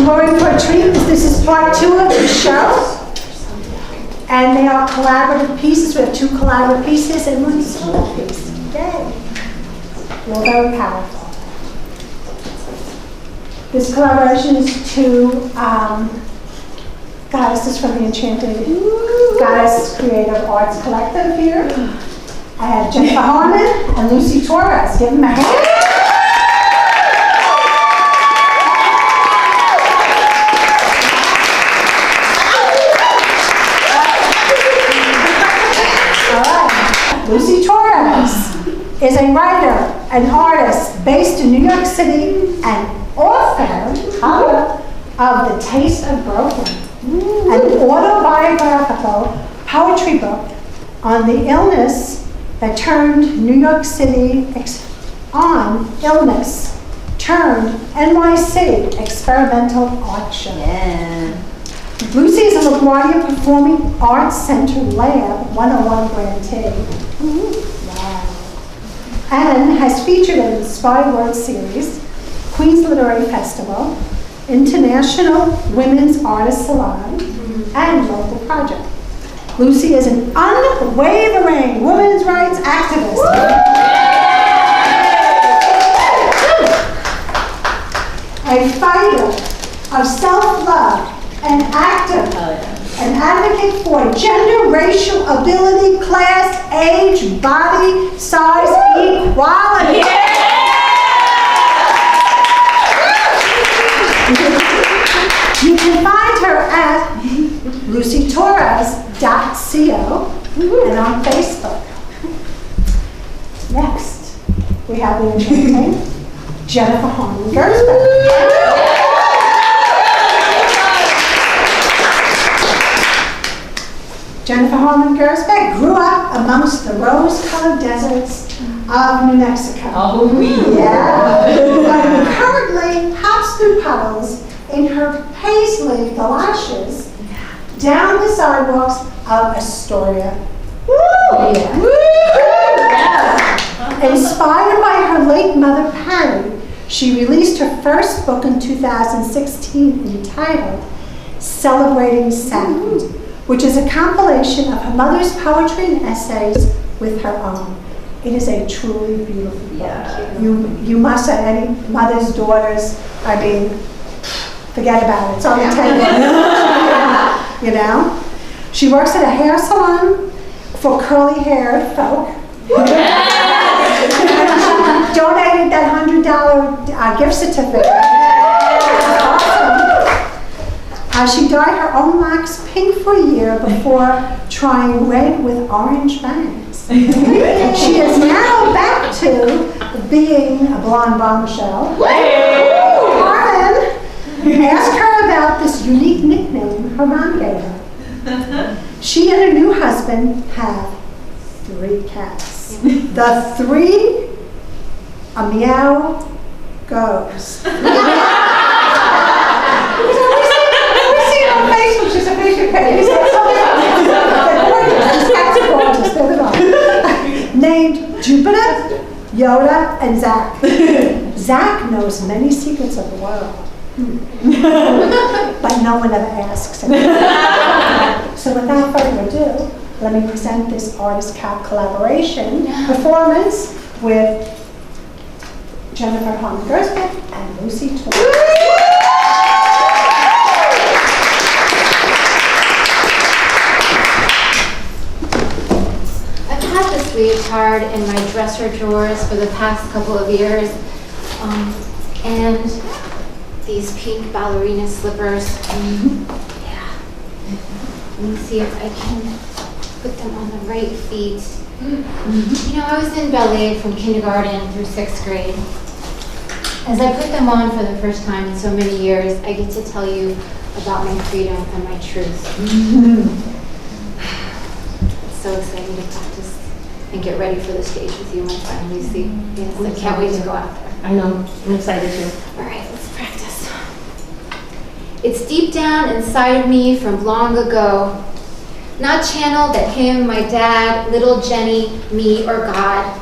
You're in for a treat. This is part 2 of the show. And they are collaborative pieces. We have 2 collaborative pieces and 1 solo piece. Yay. You're very powerful. This collaboration is 2 goddesses from the Enchanted Goddess Creative Arts Collective here. I have Jennifer Harmon and Lucy Torres. Give them a hand. Lucy Torres is a writer, an artist based in New York City, and author of The Taste of Broken, an autobiographical poetry book on the illness that turned New York City NYC experimental art show. Yeah. Lucy is a LaGuardia Performing Arts Center Lab 101 grantee. Wow. And has featured in the Inspired Words series, Queens Literary Festival, International Women's Artist Salon, and local project. Lucy is an unwavering women's rights activist. A fighter of self-love, an advocate for gender, racial ability, class, age, body, size, equality. You can find her at lucytorres.co and on Facebook. Next, we have the enchanting Jennifer Harmon Gersbeck. Jennifer Harmon Gersbeck grew up amongst the rose-colored deserts of New Mexico. Oh, yeah. But currently hops through puddles in her paisley galoshes down the sidewalks of Astoria. Woo! Yeah. Woo! Yeah. Inspired by her late mother, Patty, she released her first book in 2016 entitled Celebrating Sound, which is a compilation of her mother's poetry and essays with her own. It is a truly beautiful book. Yeah. You must have any mother's daughters, I mean, forget about it. It's on the table. You know? She works at a hair salon for curly-haired folk. Donated that $100 gift certificate. She dyed her own locks pink for a year before trying red with orange bangs. She is now back to being a blonde bombshell. Harmon asked her about this unique nickname her mom gave her. She and her new husband have 3 cats. The 3, a meow goes. She's a Facebook page. Named Jupiter, Yoda, and Zach. Zach knows many secrets of the world, but no one ever asks him. So without further ado, let me present this artist collaboration performance with Jennifer Harmon Gersbeck and Lucy Torres. Leotard in my dresser drawers for the past couple of years, and these pink ballerina slippers. Yeah. Let me see if I can put them on the right feet. You know, I was in ballet from kindergarten through 6th grade. As I put them on for the first time in so many years, I get to tell you about my freedom and my truth. It's so exciting to practice and get ready for the stage with you, my friend Lucy. Yes, I can't wait to go out there. I know, I'm excited too. All right, let's practice. It's deep down inside of me from long ago, not channeled at him, my dad, little Jenny, me, or God.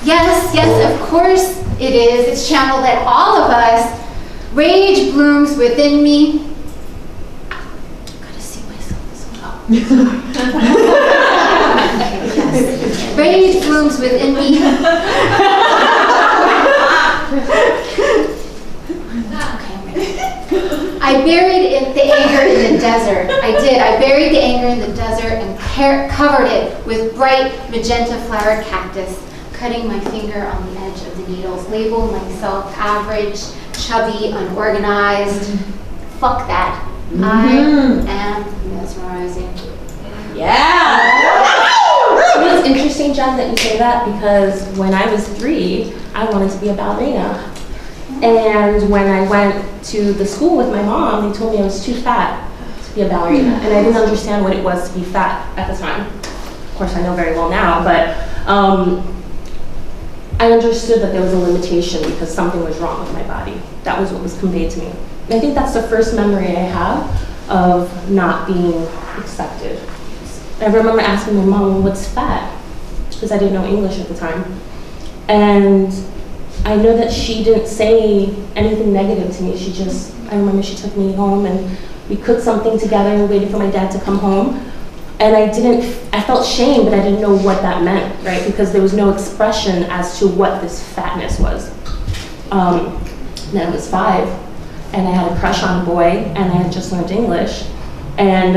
Yes, of course it is. It's channeled at all of us, Rage blooms within me. Gotta see myself this one. Yes. Rage blooms within me. I buried the anger in the desert. I did. I buried the anger in the desert and covered it with bright magenta flowered cactus, cutting my finger on the edge of the needles. Labeled myself average, chubby, unorganized. Fuck that. I am mesmerizing. Yeah! You know, it's interesting, Jen, that you say that, because when I was 3, I wanted to be a ballerina. And when I went to the school with my mom, they told me I was too fat to be a ballerina. And I didn't understand what it was to be fat at the time. Of course, I know very well now, but I understood that there was a limitation because something was wrong with my body. That was what was conveyed to me. And I think that's the first memory I have of not being accepted. I remember asking my mom, well, what's fat? Because I didn't know English at the time. And I know that she didn't say anything negative to me. I remember she took me home and we cooked something together and waited for my dad to come home. And I felt shame, but I didn't know what that meant, right? Because there was no expression as to what this fatness was. Then I was 5, and I had a crush on a boy, and I had just learned English. And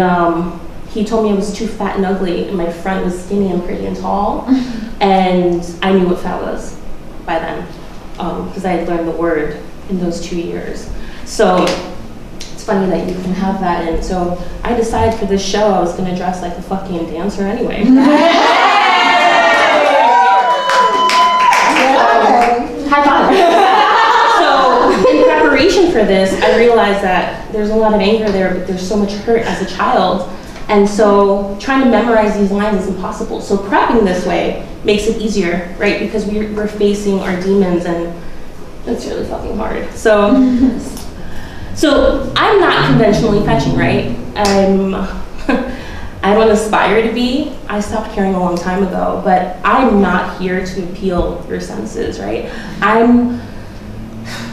he told me I was too fat and ugly, and my friend was skinny and pretty and tall. And I knew what fat was by then, because I had learned the word in those 2 years. So it's funny that you can have that. And so I decided for this show I was going to dress like a fucking dancer anyway. High five. So in preparation for this, I realized that there's a lot of anger there, but there's so much hurt as a child. And so trying to memorize these lines is impossible. So prepping this way makes it easier, right? Because we're facing our demons, and it's really fucking hard. So I'm not conventionally fetching, right? I don't aspire to be. I stopped caring a long time ago, but I'm not here to appeal your senses, right? I'm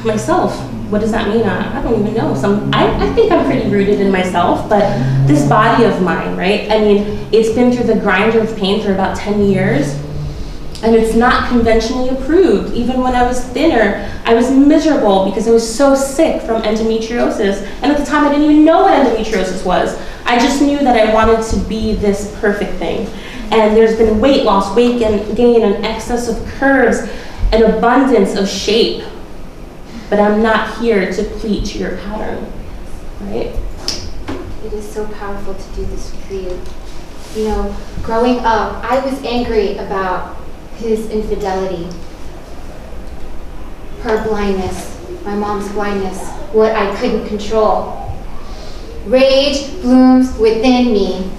myself. What does that mean? I don't even know. I think I'm pretty rooted in myself, but this body of mine, right? I mean, it's been through the grinder of pain for about 10 years, and it's not conventionally approved. Even when I was thinner, I was miserable because I was so sick from endometriosis. And at the time, I didn't even know what endometriosis was. I just knew that I wanted to be this perfect thing. And there's been weight loss, weight gain, an excess of curves, an abundance of shape. But I'm not here to pleat your pattern, right? It is so powerful to do this for you. You know, growing up, I was angry about his infidelity, her blindness, my mom's blindness, what I couldn't control. Rage blooms within me.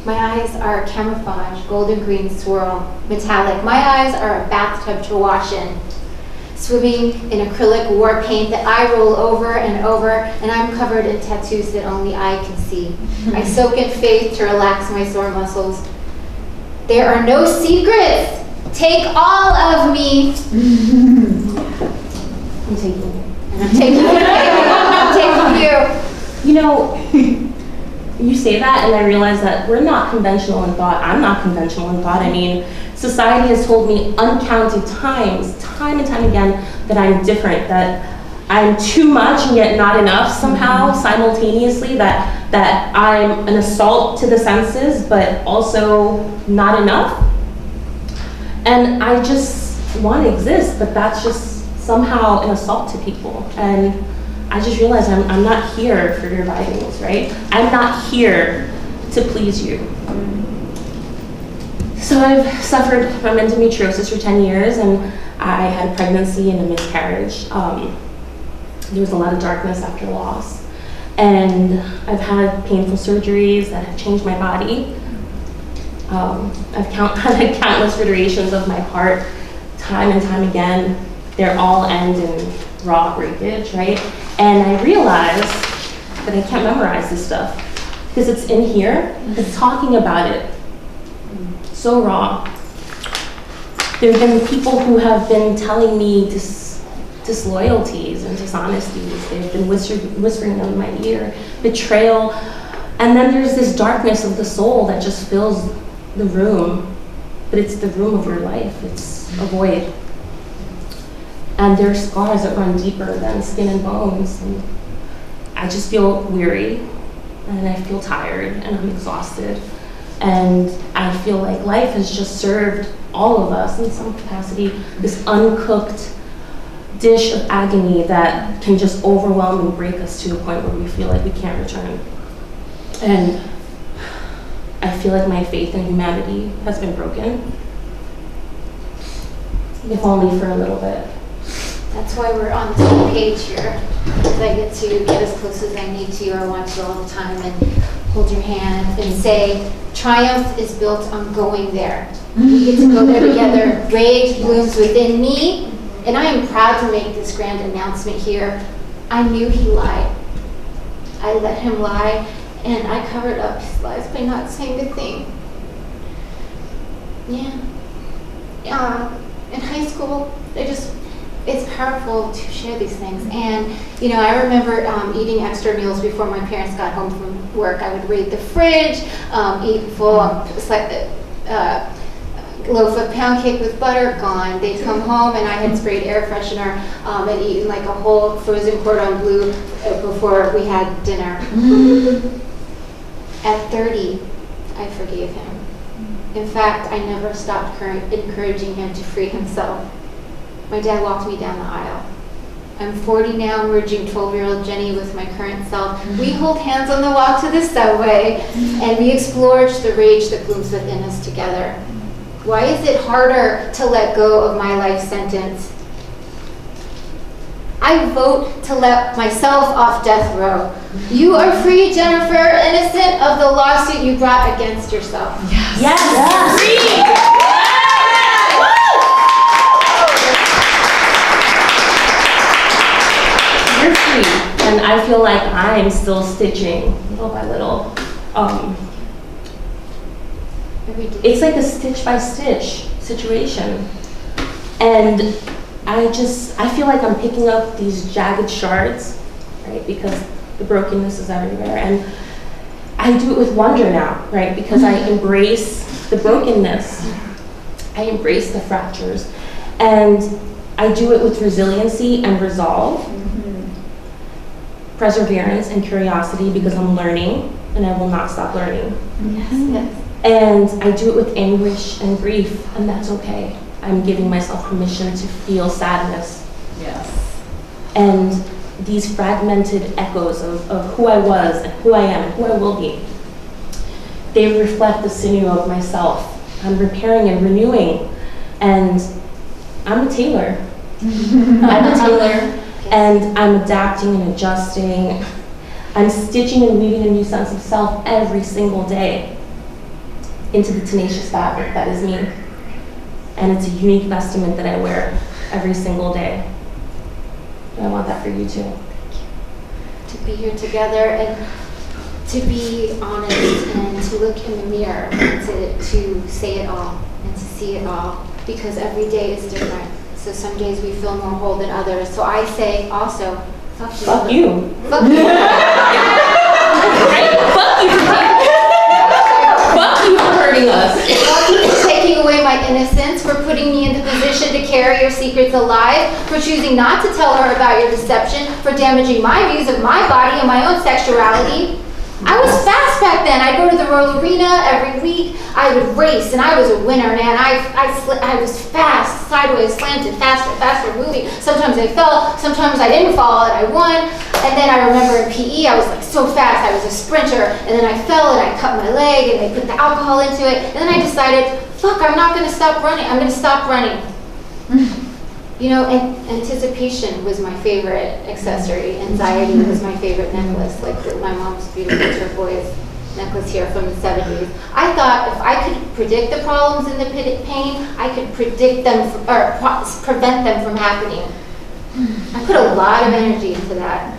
My eyes are camouflage, golden green swirl, metallic. My eyes are a bathtub to wash in, swimming in acrylic war paint that I roll over and over, and I'm covered in tattoos that only I can see. I soak in faith to relax my sore muscles. There are no secrets. Take all of me. I'm taking you. And I'm taking you. I'm taking you. You know, you say that, and I realize that we're not conventional in thought. I'm not conventional in thought. I mean, society has told me uncounted times, time and time again, that I'm different, that I'm too much and yet not enough somehow, simultaneously, that I'm an assault to the senses, but also not enough. And I just want to exist, but that's just somehow an assault to people. And I just realized I'm not here for your vitals, right? I'm not here to please you. So I've suffered from endometriosis for 10 years, and I had a pregnancy and a miscarriage. There was a lot of darkness after loss. And I've had painful surgeries that have changed my body. I've had countless iterations of my heart, time and time again. They're all end in raw breakage, right? And I realized that I can't memorize this stuff because it's in here, it's talking about it. So raw. There have been people who have been telling me disloyalties and dishonesties. They've been whispering in my ear, betrayal. And then there's this darkness of the soul that just fills the room, but it's the room of your life. It's a void. And there are scars that run deeper than skin and bones. And I just feel weary, and I feel tired, and I'm exhausted. And I feel like life has just served all of us in some capacity this uncooked dish of agony that can just overwhelm and break us to a point where we feel like we can't return. And I feel like my faith in humanity has been broken, if only for a little bit. That's why we're on the same page here, because I get to get as close as I need to. I want to all the time and hold your hand and say, triumph is built on going there. We get to go there together. Rage blooms within me, and I am proud to make this grand announcement here. I knew he lied. I let him lie, and I covered up his lies by not saying a thing. Yeah. In high school, it's powerful to share these things. And, I remember eating extra meals before my parents got home from work. I would raid the fridge, eat full loaf of pound cake with butter, gone. They'd come home and I had sprayed air freshener and eaten like a whole frozen cordon bleu before we had dinner. At 30, I forgave him. In fact, I never stopped encouraging him to free himself. My dad walked me down the aisle. I'm 40 now, merging 12-year-old Jenny with my current self. We hold hands on the walk to the subway, and we explore the rage that blooms within us together. Why is it harder to let go of my life sentence? I vote to let myself off death row. You are free, Jennifer, innocent of the lawsuit you brought against yourself. Yes. Free! You're free, and I feel like I'm still stitching little by little. It's like a stitch by stitch situation, and I feel like I'm picking up these jagged shards, right? Because the brokenness is everywhere, and I do it with wonder now, right? Because I embrace the brokenness, I embrace the fractures, and I do it with resiliency and resolve. Perseverance and curiosity, because I'm learning and I will not stop learning. Yes. And I do it with anguish and grief, and that's okay. I'm giving myself permission to feel sadness. Yes. And these fragmented echoes of who I was and who I am and who I will be, they reflect the sinew of myself. I'm repairing and renewing, and I'm a tailor. I'm a tailor. And I'm adapting and adjusting. I'm stitching and weaving a new sense of self every single day into the tenacious fabric that is me. And it's a unique vestment that I wear every single day. And I want that for you too. To be here together and to be honest and to look in the mirror and to say it all and to see it all, because every day is different. So some days we feel more whole than others. So I say also, fuck you. Fuck you. Fuck you. Right? Fuck you for hurting us. Fuck you for taking away my innocence, for putting me in the position to carry your secrets alive, for choosing not to tell her about your deception, for damaging my views of my body and my own sexuality. I was fast back then. I'd go to the Royal Arena every week. I would race, and I was a winner, man. I was fast, sideways, slanted, faster moving. Sometimes I fell, sometimes I didn't fall, and I won. And then I remember in PE, I was like so fast. I was a sprinter, and then I fell, and I cut my leg, and they put the alcohol into it. And then I decided, fuck, I'm not going to stop running. I'm going to stop running. And anticipation was my favorite accessory. Anxiety was my favorite necklace, like my mom's beautiful turquoise necklace here from the 70s. I thought if I could predict the problems and the pain, I could predict them or prevent them from happening. I put a lot of energy into that.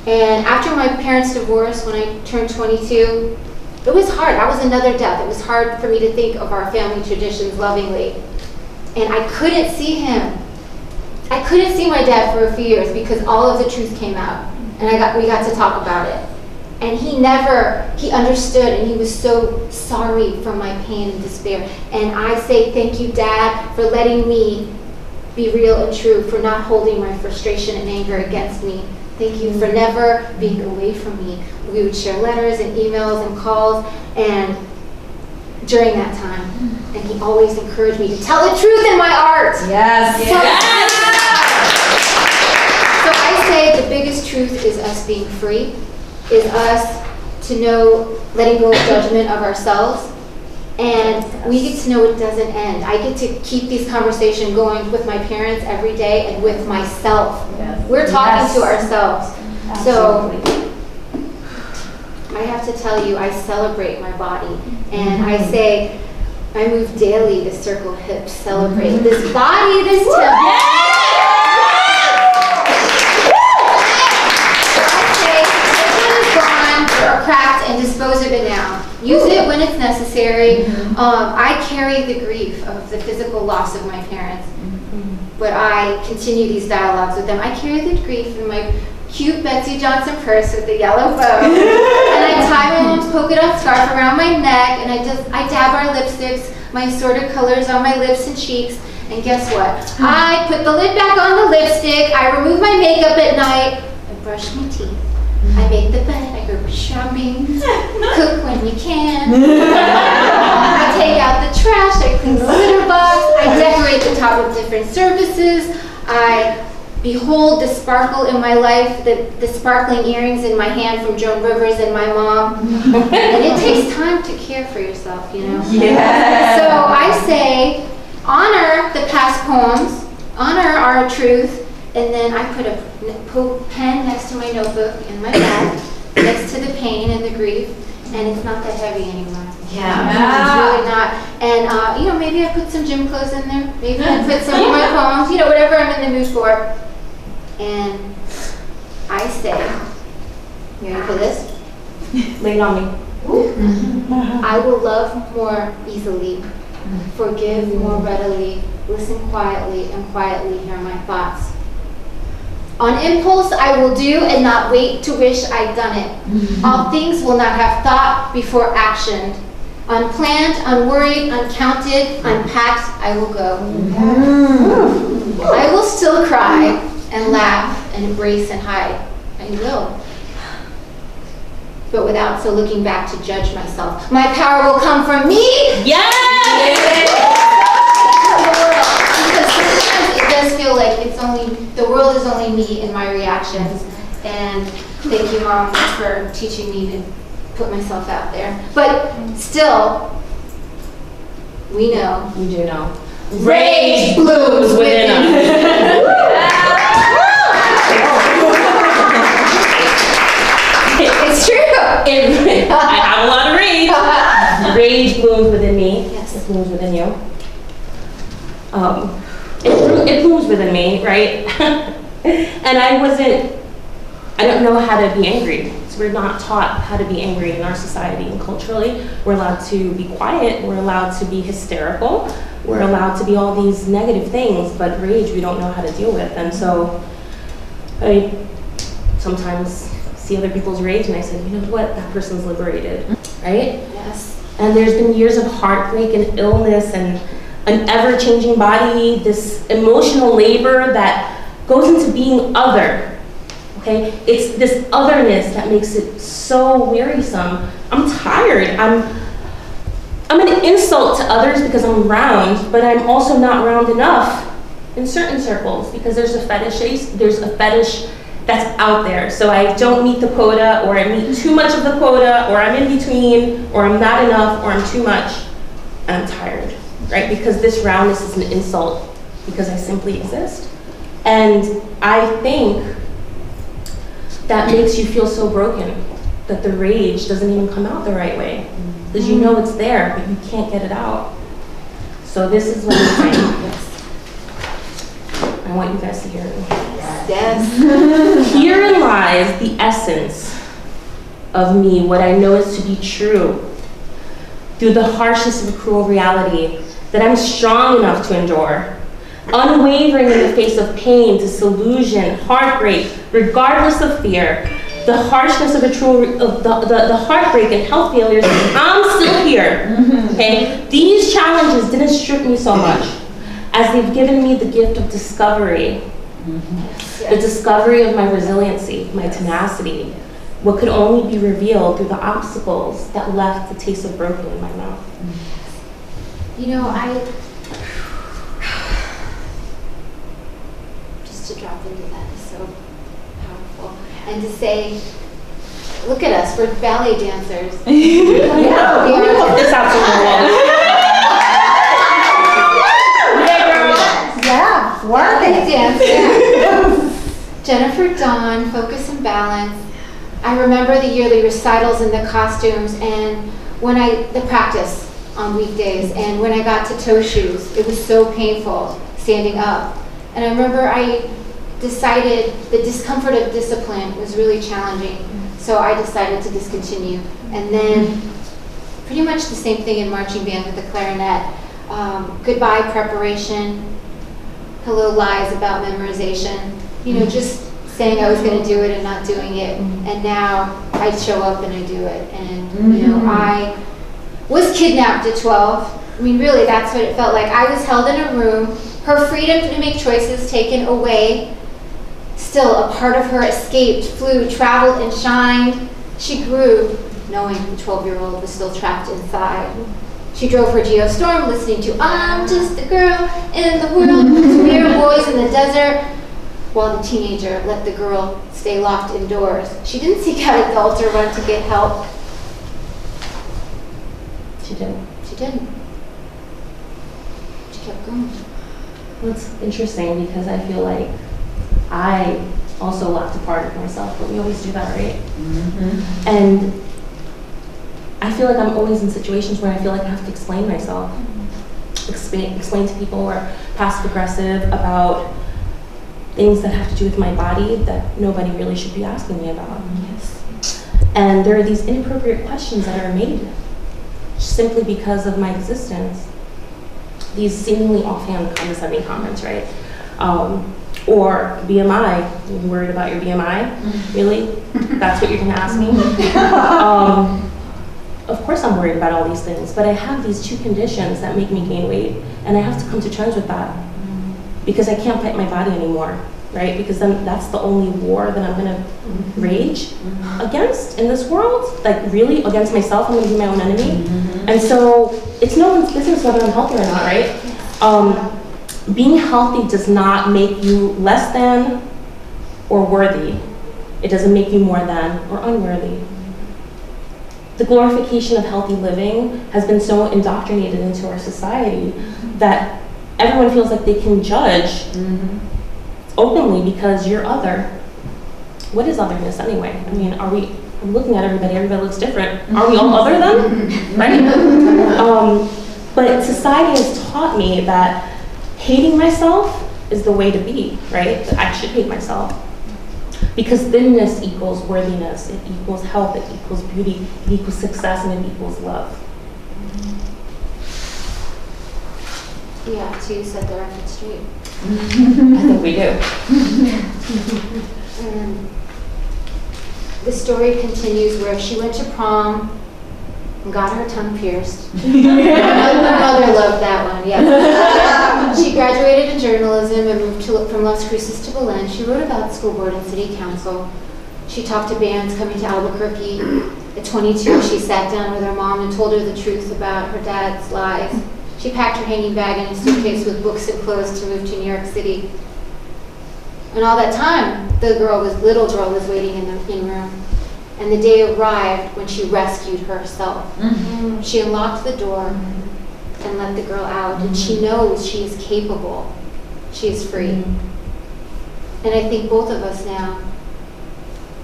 And after my parents' divorce, when I turned 22, it was hard. That was another death. It was hard for me to think of our family traditions lovingly. and I couldn't see him. I couldn't see my dad for a few years because all of the truth came out, and we got to talk about it. And he understood, and he was so sorry for my pain and despair. And I say thank you, Dad, for letting me be real and true, for not holding my frustration and anger against me. Thank you for never being away from me. We would share letters and emails and calls, and during that time, and he always encouraged me to tell the truth in my art. Yes. So I say the biggest truth is us being free, is us to know, letting go of judgment of ourselves, and we get to know it doesn't end. I get to keep these conversations going with my parents every day and with myself. Yes. We're talking to ourselves. Absolutely. So I have to tell you, I celebrate my body, and I say, I move daily to circle hips, celebrate this body, this temple. Or cracked, and dispose of it now. Use it when it's necessary. I carry the grief of the physical loss of my parents, but I continue these dialogues with them. I carry the grief in my cute Betsy Johnson purse with the yellow bow, and I tie my mom's polka dot scarf around my neck, and I dab our lipsticks, my assorted colors on my lips and cheeks. And guess what? I put the lid back on the lipstick. I remove my makeup at night. I brush my teeth. I make the bed, I go shopping, cook when you can. I take out the trash, I clean the litter box, I decorate the top of different surfaces, I behold the sparkle in my life, the sparkling earrings in my hand from Joan Rivers and my mom. And it takes time to care for yourself, you know? Yeah. So I say, honor the past poems, honor our truth, and then I put a pen next to my notebook in my bag, next to the pain and the grief, and it's not that heavy anymore. Yeah. It's really not. And maybe I put some gym clothes in there. Maybe I put some of my poems, whatever I'm in the mood for. And I say, you ready for this? Lay it on me. I will love more easily, forgive more readily, listen quietly, and quietly hear my thoughts. On impulse I will do and not wait to wish I'd done it. All things will not have thought before actioned. Unplanned, unworried, uncounted, unpacked, I will go. I will still cry and laugh and embrace and hide. I will. But without so looking back to judge myself. My power will come from me. Yes! It does feel like the world is only me and my reactions. And thank you, Mom, for teaching me to put myself out there. But still, we know. We do know. Rage blooms within us. It's true. I have a lot of rage. Rage blooms within me. Yes. It blooms within you. It blooms within me, right? And I don't know how to be angry. So we're not taught how to be angry in our society, and culturally. We're allowed to be quiet. We're allowed to be hysterical. We're allowed to be all these negative things, but rage we don't know how to deal with. And so I sometimes see other people's rage and I say, you know what, that person's liberated, right? Yes. And there's been years of heartbreak and illness and an ever-changing body, this emotional labor that goes into being other, okay? It's this otherness that makes it so wearisome. I'm tired. I'm an insult to others because I'm round, but I'm also not round enough in certain circles because there's a fetish that's out there. So I don't meet the quota, or I meet too much of the quota, or I'm in between, or I'm not enough, or I'm too much, and I'm tired, right? Because this roundness is an insult because I simply exist. And I think that makes you feel so broken that the rage doesn't even come out the right way. Because you know it's there, but you can't get it out. So this is what I'm saying. I want you guys to hear it. Yes. Herein lies the essence of me, what I know is to be true. Through the harshness of a cruel reality that I'm strong enough to endure, unwavering in the face of pain, disillusion, heartbreak, regardless of fear, the harshness of the heartbreak and health failures. I'm still here. Okay, these challenges didn't strip me so much as they've given me the gift of discovery, the discovery of my resiliency, my tenacity, what could only be revealed through the obstacles that left the taste of broken in my mouth. You know, just to drop into that is so powerful. And to say, look at us, we're ballet dancers. Yeah, we put this out to the wall. Yeah, Ballet dance, Jennifer Dawn, focus and balance. I remember the yearly recitals and the costumes, and the practice on weekdays, and when I got to toe shoes, it was so painful standing up. And I remember I decided the discomfort of discipline was really challenging, so I decided to discontinue. And then pretty much the same thing in marching band with the clarinet. Goodbye preparation, hello lies about memorization, just saying I was going to do it and not doing it. And now I show up and I do it. And I was kidnapped at 12. I mean, really, that's what it felt like. I was held in a room, her freedom to make choices taken away. Still, a part of her escaped, flew, traveled, and shined. She grew, knowing the 12-year-old was still trapped inside. She drove her Geostorm, listening to I'm just a girl in the world with weird boys in the desert, while the teenager let the girl stay locked indoors. She didn't seek out adults or run to get help. She didn't. She didn't. She kept going. Well, it's interesting because I feel like I also locked a part of myself, but we always do that, right? And I feel like I'm always in situations where I feel like I have to explain myself, explain to people who are passive aggressive about things that have to do with my body that nobody really should be asking me about. Yes. And there are these inappropriate questions that are made simply because of my existence. These seemingly offhand condescending comments, right? Or BMI, you worried about your BMI? Really? That's what you're gonna ask me? Of course I'm worried about all these things, but I have these two conditions that make me gain weight, and I have to come to terms with that because I can't fight my body anymore, right? Because then that's the only war that I'm gonna rage against in this world. Like really, against myself, I'm gonna be my own enemy. And so it's no one's business whether I'm healthy or not, right? Being healthy does not make you less than or worthy. It doesn't make you more than or unworthy. The glorification of healthy living has been so indoctrinated into our society that everyone feels like they can judge openly because you're other. What is otherness anyway? I mean, I'm looking at everybody looks different. Are we all other then? Right? But society has taught me that hating myself is the way to be, right? That I should hate myself. Because thinness equals worthiness, it equals health, it equals beauty, it equals success, and it equals love. We have to set the record straight. I think we do. The story continues where she went to prom and got her tongue pierced. My mother loved that one, yes. She graduated in journalism and moved from Las Cruces to Belen. She wrote about school board and city council. She talked to bands coming to Albuquerque. At 22, she sat down with her mom and told her the truth about her dad's lies. She packed her hanging bag in a suitcase with books and clothes to move to New York City. And all that time, the little girl was waiting in the in-room. And the day arrived when she rescued herself. She unlocked the door and let the girl out. And she knows she is capable. She is free. And I think both of us now,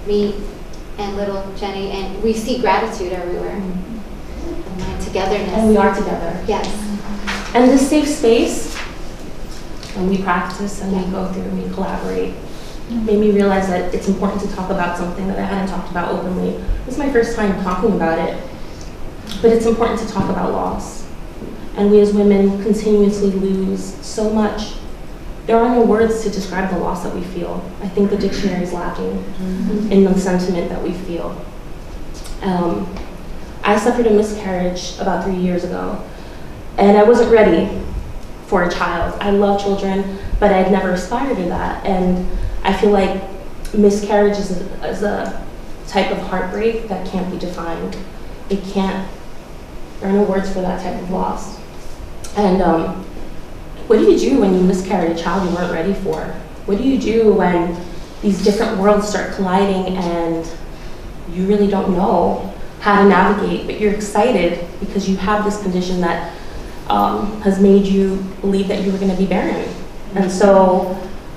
me and little Jenny, and we see gratitude everywhere. And togetherness. And we are together. Yes. And this safe space, when we practice and we go through and we collaborate, made me realize that it's important to talk about something that I hadn't talked about openly. This is my first time talking about it, but it's important to talk about loss. And we as women continuously lose so much. There are no words to describe the loss that we feel. I think the dictionary is lacking in the sentiment that we feel. I suffered a miscarriage about 3 years ago, and I wasn't ready for a child. I love children, but I'd never aspired to that. And I feel like miscarriage is a type of heartbreak that can't be defined. It can't, there are no words for that type of loss. And what do you do when you miscarry a child you weren't ready for? What do you do when these different worlds start colliding and you really don't know how to navigate, but you're excited because you have this condition that has made you believe that you were going to be barren? And so,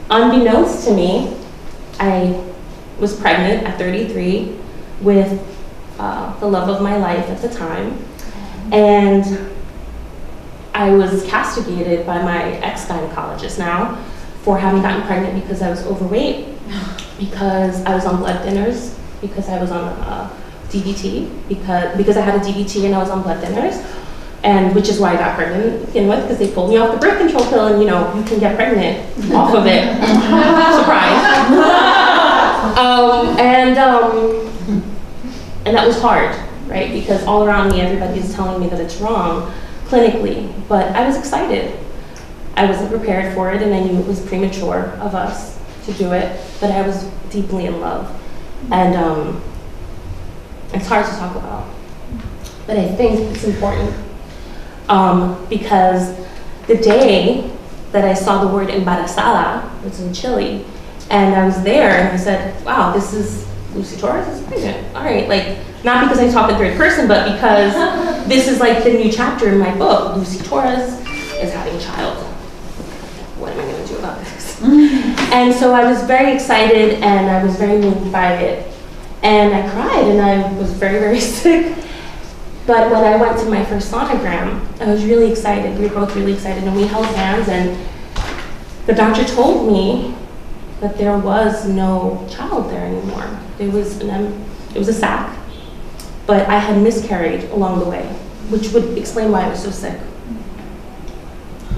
unbeknownst to me, I was pregnant at 33 with the love of my life at the time. And I was castigated by my ex-gynecologist now for having gotten pregnant because I was overweight, because I was on blood thinners, because I was on DBT, because I had a DBT and I was on blood thinners, and which is why I got pregnant to begin with, because they pulled me off the birth control pill, and you know, you can get pregnant off of it. Surprise. And that was hard, right? Because all around me, everybody's telling me that it's wrong clinically, but I was excited. I wasn't prepared for it, and I knew it was premature of us to do it, but I was deeply in love. And it's hard to talk about, but I think it's important because the day that I saw the word embarazada, it was in Chile, and I was there and I said, wow, this is Lucy Torres is pregnant. All right, like, not because I talk in third person, but because this is like the new chapter in my book. Lucy Torres is having a child. What am I going to do about this? And so I was very excited and I was very moved by it. And I cried and I was very, very sick. But when I went to my first sonogram, I was really excited. We were both really excited and we held hands, and the doctor told me that there was no child there anymore. It was a sac, but I had miscarried along the way, which would explain why I was so sick.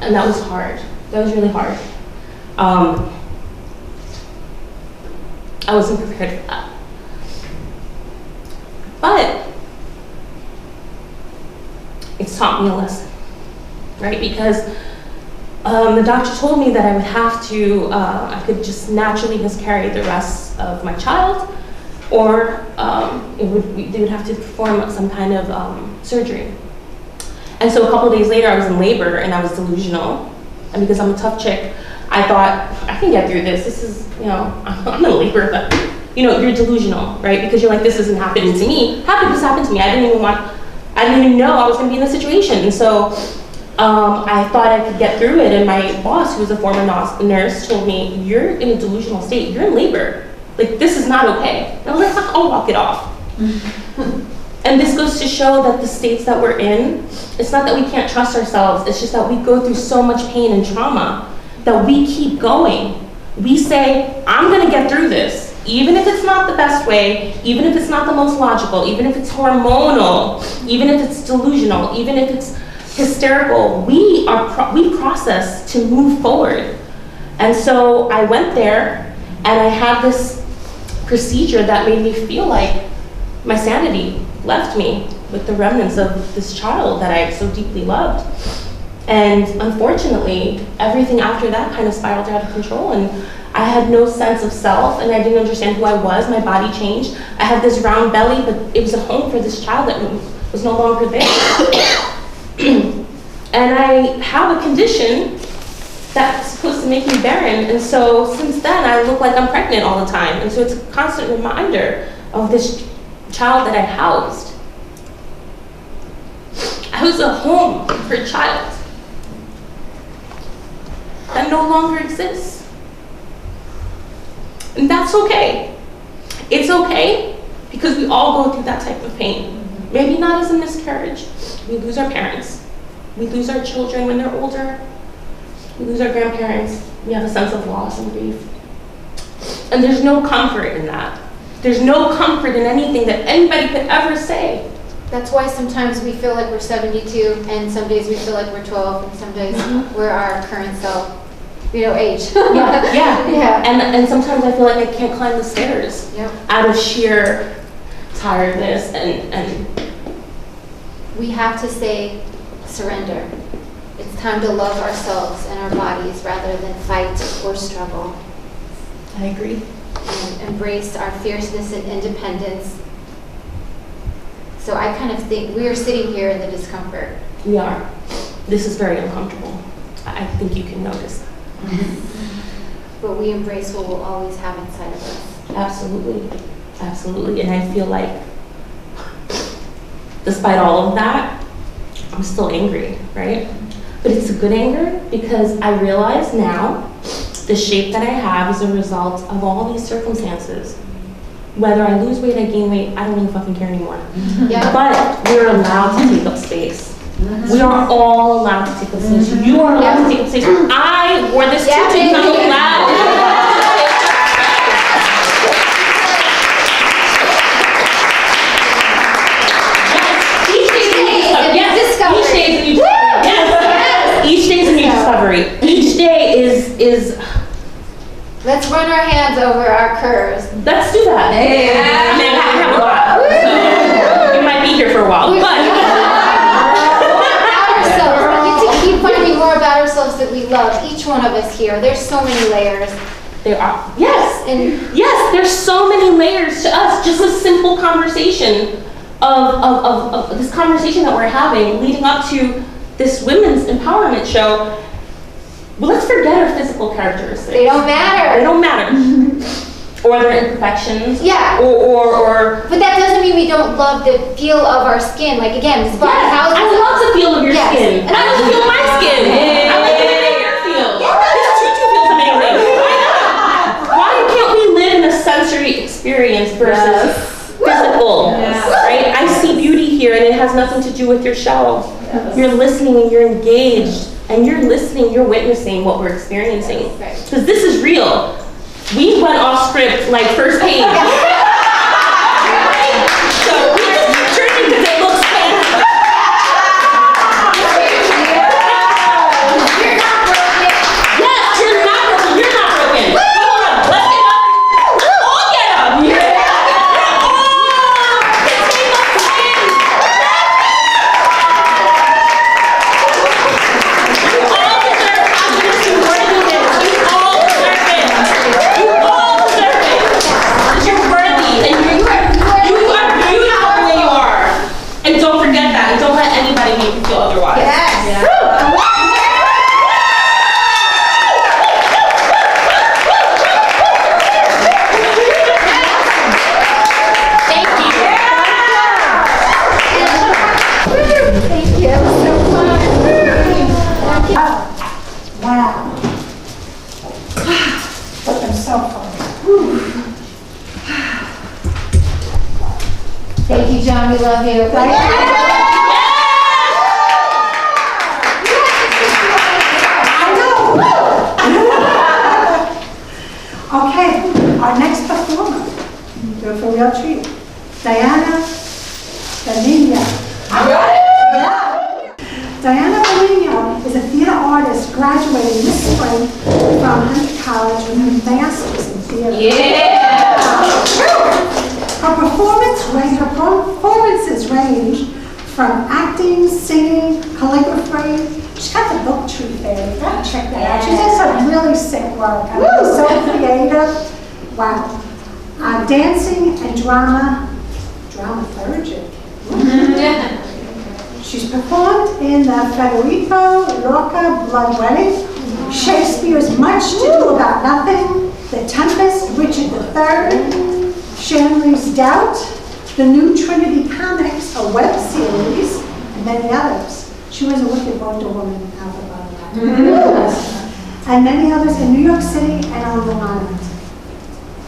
And that was hard. That was really hard. I wasn't prepared for that. But it's taught me a lesson, right? Because the doctor told me that I would have to, I could just naturally miscarry the rest of my child, or they would have to perform some kind of surgery. And so a couple days later, I was in labor and I was delusional. And because I'm a tough chick, I thought, I can get through this. This is, you know, I'm in labor, but, you know, you're delusional, right? Because you're like, this isn't happening to me. How could this happen to me? I didn't even know I was going to be in this situation. And so I thought I could get through it. And my boss, who was a former nurse, told me, you're in a delusional state. You're in labor. Like, this is not okay. And I was like, I'll walk it off. And this goes to show that the states that we're in, it's not that we can't trust ourselves, it's just that we go through so much pain and trauma that we keep going. We say, I'm gonna get through this, even if it's not the best way, even if it's not the most logical, even if it's hormonal, even if it's delusional, even if it's hysterical, we process to move forward. And so I went there and I had this procedure that made me feel like my sanity left me with the remnants of this child that I so deeply loved. And unfortunately, everything after that kind of spiraled out of control, and I had no sense of self, and I didn't understand who I was. My body changed. I had this round belly, but it was a home for this child that was no longer there. And I have a condition that's supposed to make me barren, and so since then I look like I'm pregnant all the time, and so it's a constant reminder of this child that I housed. I was a home for a child that no longer exists. And that's okay. It's okay because we all go through that type of pain. Maybe not as a miscarriage. We lose our parents. We lose our children when they're older. We lose our grandparents. We have a sense of loss and grief. And there's no comfort in that. There's no comfort in anything that anybody could ever say. That's why sometimes we feel like we're 72, and some days we feel like we're 12, and some days we're our current self, age. Yeah. Yeah. And sometimes I feel like I can't climb the stairs out of sheer tiredness and We have to say surrender. It's time to love ourselves and our bodies rather than fight or struggle. I agree. And embrace our fierceness and independence. So I kind of think we are sitting here in the discomfort. We are. This is very uncomfortable. I think you can notice that. But we embrace what we'll always have inside of us. Absolutely. Absolutely. And I feel like despite all of that, I'm still angry, right? But it's a good anger because I realize now the shape that I have is a result of all these circumstances. Whether I lose weight, I gain weight, I don't really fucking care anymore. Yeah. But we're allowed to take up space. We are all allowed to take up space. You are allowed to take up space. I wore this tutu, I'm allowed. Each day is a new discovery. Each day is. Let's run our hands over our curves. Let's do that. I mean, I have a lot, so we might be here for a while. But about ourselves. We get to keep finding more about ourselves that we love. Each one of us here. There's so many layers. there are. Yes, And yes. There's so many layers to us. Just a simple conversation of this conversation that we're having, leading up to this women's empowerment show. Well, let's forget our physical characteristics. they don't matter. They don't matter. Or their imperfections. Yeah. Or But that doesn't mean we don't love the feel of our skin. Like again, this body houses. I love the feel of your Yes. skin. And I love the feel of my skin. I like the way that your feel. This tutu feels amazing. Why can't we live in a sensory experience versus physical? Right? I see beauty here, and it has nothing to do with your shell. You're listening and you're engaged, and you're listening, you're witnessing what we're experiencing. Because this is real. We went off script like first page. So we just keep turning because it looks fake. You're not broken. Yes, you're not broken. You're not broken. Hold on. Let's get up. Let's all get up. Otherwise. Yes. Thank you. Thank you. It was so fun. Wow. I'm so fun. Thank you, Joan. We love you. Okay, our next performer, do it for real treat. Diana Benigno. Diana Benigno is a theater artist graduating this spring from Hunter College with her master's in theater. Her performances range from acting, singing, calligraphy. She's got the book tree there. You gotta check that out. She does some really sick work. I mean, so creative. Wow. Dancing and dramaturgic. She's performed in the Federico Lorca Blood Wedding, Shakespeare's Much to Do About Nothing, The Tempest, Richard III, Shanley's Doubt, the new Trinity Comics, a web series, and many others. She was a wicked Wonder Woman in Alabama. And many others in New York City and on Long Island.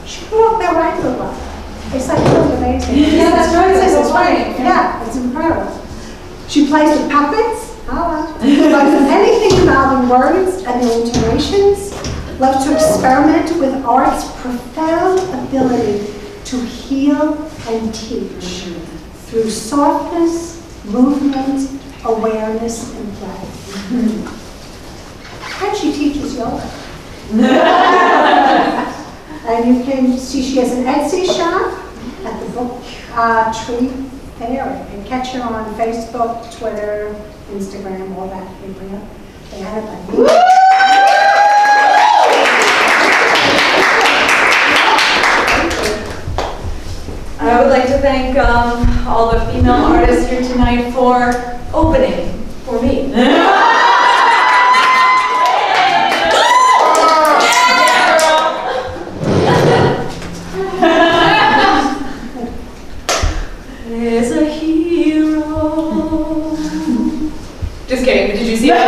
She grew up there where I grew up. It's like really amazing. Yeah, that's right. It's That's right. Yeah, it's incredible. She plays with puppets. Loves anything involving words and their intonations. Loves to experiment with art's profound ability to heal and teach. through softness, movement, awareness, and play. And she teaches yoga. And you can see she has an Etsy shop at the Book Tree Fair. And catch her on Facebook, Twitter, Instagram, all that. They have it like me. I would like to thank all the female artists here tonight for opening for me. Is a hero. Just kidding, but did you see that?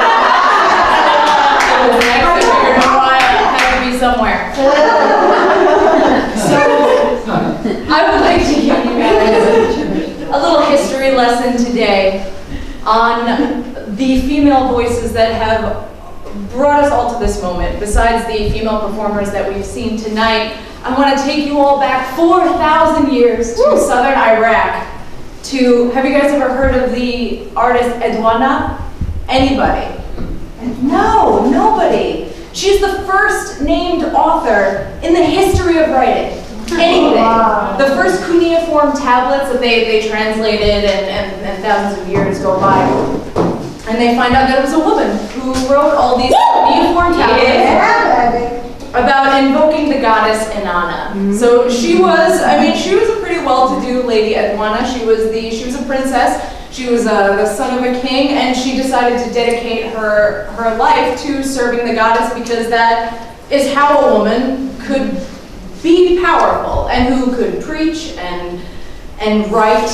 It was next, I figured out why it had to be somewhere. So, I would like to give you guys a little history lesson today on the female voices that have brought us all to this moment. Besides the female performers that we've seen tonight, I want to take you all back 4,000 years to southern Iraq. Have you guys ever heard of the artist Edwana? Anybody? No, nobody. She's the first named author in the history of writing. Anything. Wow. The first cuneiform tablets that they translated and thousands of years go by. And they find out that it was a woman who wrote all these cuneiform tablets about invoking the goddess Inanna. So she was a pretty well-to-do lady, Edwana. She was a princess. She was the son of a king, and she decided to dedicate her life to serving the goddess because that is how a woman could be powerful and who could preach and write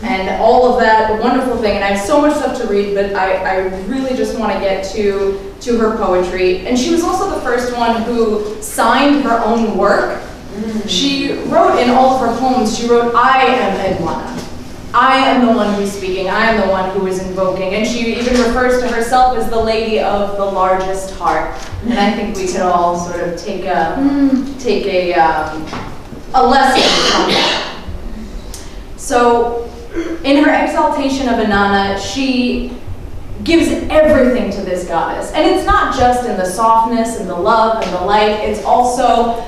and all of that wonderful thing. And I have so much stuff to read, but I really just want to get to her poetry. And she was also the first one who signed her own work. She wrote in all of her poems, she wrote, "I am Edwana. I am the one who's speaking. I am the one who is invoking." And she even refers to herself as the lady of the largest heart. And I think we could all sort of take a lesson from that. So, in her exaltation of Inanna, she gives everything to this goddess. And it's not just in the softness and the love and the light, it's also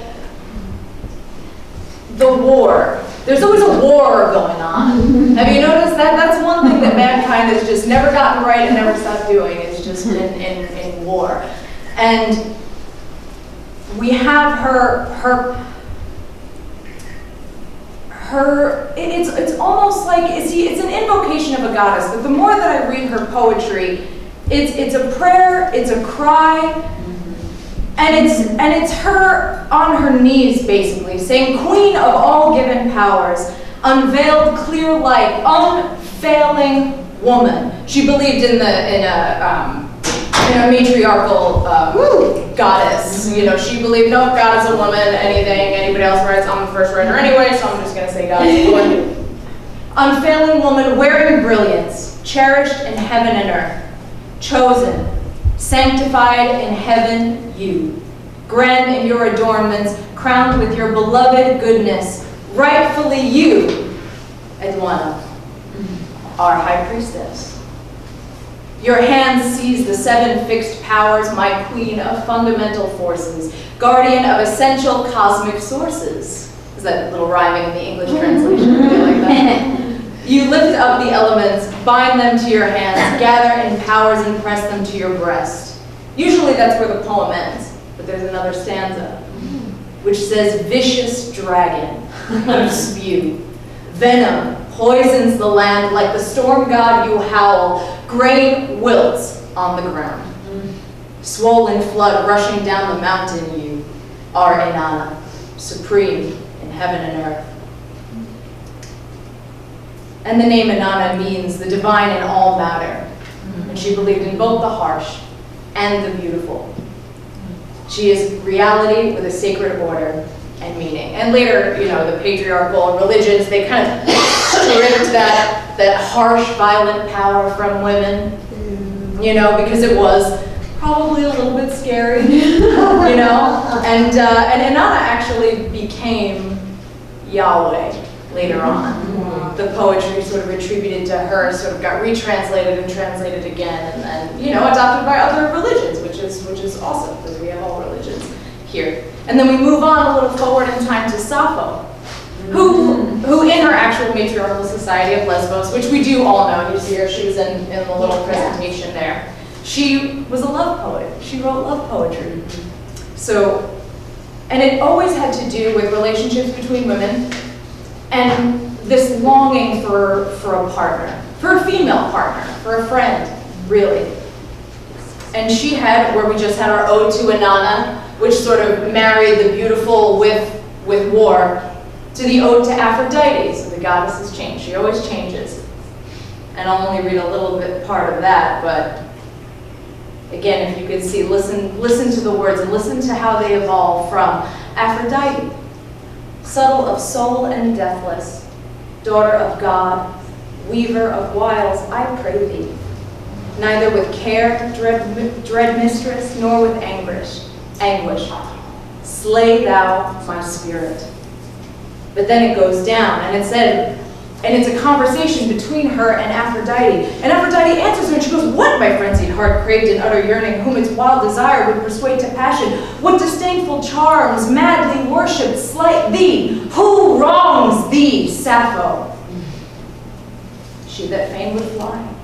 the war. There's always a war going on. Have you noticed that? That's one thing that mankind has just never gotten right and never stopped doing. It's just in war. And we have it's almost like, it's an invocation of a goddess, but the more that I read her poetry, it's a prayer, it's a cry, and it's her on her knees basically, saying, "Queen of all given powers, unveiled clear light, unfailing woman." She believed in a matriarchal goddess. You know, she believed, no, God is a woman, anything, anybody else writes, I'm the first writer anyway, so I'm just going to say God is a woman. Unfailing woman, wearing brilliance, cherished in heaven and earth, chosen, sanctified in heaven, you, grand in your adornments, crowned with your beloved goodness, rightfully you, Edwana, our high priestess. Your hand sees the 7 fixed powers, my queen of fundamental forces, guardian of essential cosmic sources. Is that a little rhyming in the English translation? Do you like that? You lift up the elements, bind them to your hands, gather in powers and press them to your breast. Usually that's where the poem ends, but there's another stanza, which says, vicious dragon, you spew. Venom poisons the land like the storm god you howl. Grain wilts on the ground. Swollen flood rushing down the mountain, you are Inanna, supreme in heaven and earth. And the name Inanna means the divine in all matter. And she believed in both the harsh and the beautiful. She is reality with a sacred order and meaning. And later, you know, the patriarchal religions, they kind of stripped that harsh, violent power from women, you know, because it was probably a little bit scary, you know. And Inanna actually became Yahweh later on. The poetry sort of attributed to her sort of got retranslated and translated again, and then, you know, adopted by other religions, which is awesome, because we have all religions here. And then we move on a little forward in time to Sappho, who in her actual matriarchal society of Lesbos, which we do all know, you see her, she was in the little presentation there. She was a love poet. She wrote love poetry. So, and it always had to do with relationships between women and this longing for a partner, for a female partner, for a friend, really. And she had, where we just had our ode to Inanna, which sort of married the beautiful with war, to the ode to Aphrodite, so the goddesses change. She always changes. And I'll only read a little bit part of that, but again, if you could see, listen to the words and listen to how they evolve from Aphrodite, subtle of soul and deathless, daughter of God, weaver of wiles, I pray thee, neither with care, dread mistress, nor with anguish, slay thou my spirit. But then it goes down, and it said, and it's a conversation between her and Aphrodite. And Aphrodite answers her, and she goes, what, my frenzied heart craved in utter yearning, whom its wild desire would persuade to passion? What disdainful charms madly worshipped slight thee? Who wrongs thee, Sappho? She that fain would fly,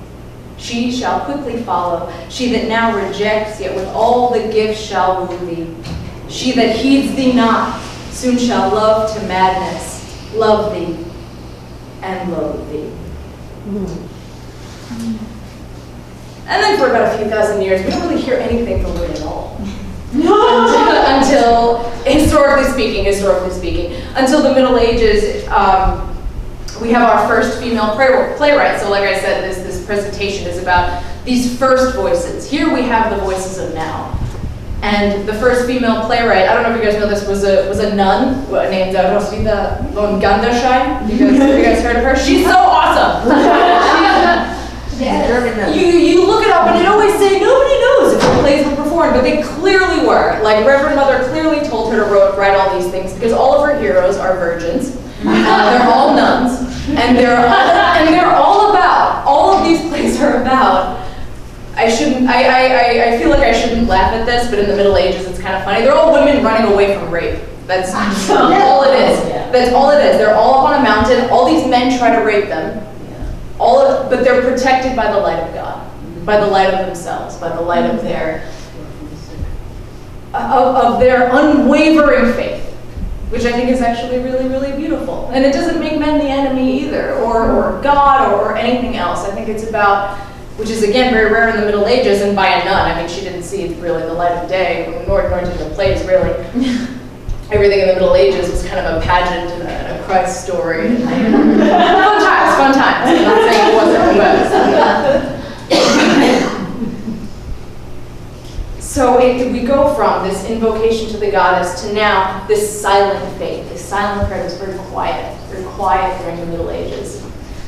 she shall quickly follow. She that now rejects, yet with all the gifts shall woo thee. She that heeds thee not, soon shall love to madness, love thee, and loathe thee. And then for about a few thousand years, we don't really hear anything from women at all. until historically speaking, until the Middle Ages, we have our first female playwright. So like I said, this presentation is about these first voices. Here we have the voices of now. And the first female playwright, I don't know if you guys know this, was a nun named Roswitha von Gandersheim. Have you guys heard of her? She's so awesome. You look it up and it always say nobody knows if the plays were performed, but they clearly were. Like Reverend Mother clearly told her to write all these things because all of her heroes are virgins. They're all nuns, and they're all about. All of these plays are about. I feel like I shouldn't laugh at this, but in the Middle Ages, it's kind of funny. They're all women running away from rape. That's all it is. That's all it is. They're all up on a mountain. All these men try to rape them. But they're protected by the light of God, by the light of themselves, by the light of their unwavering faith, which I think is actually really, really beautiful. And it doesn't make men the enemy either, or God, or anything else. I think it's about, which is again very rare in the Middle Ages, and by a nun. I mean, she didn't see really the light of day, nor did the plays really. Everything in the Middle Ages was kind of a pageant and a Christ story. Fun times. I'm not saying it wasn't, but. So we go from this invocation to the goddess to now this silent faith, this silent prayer that's very quiet during the Middle Ages.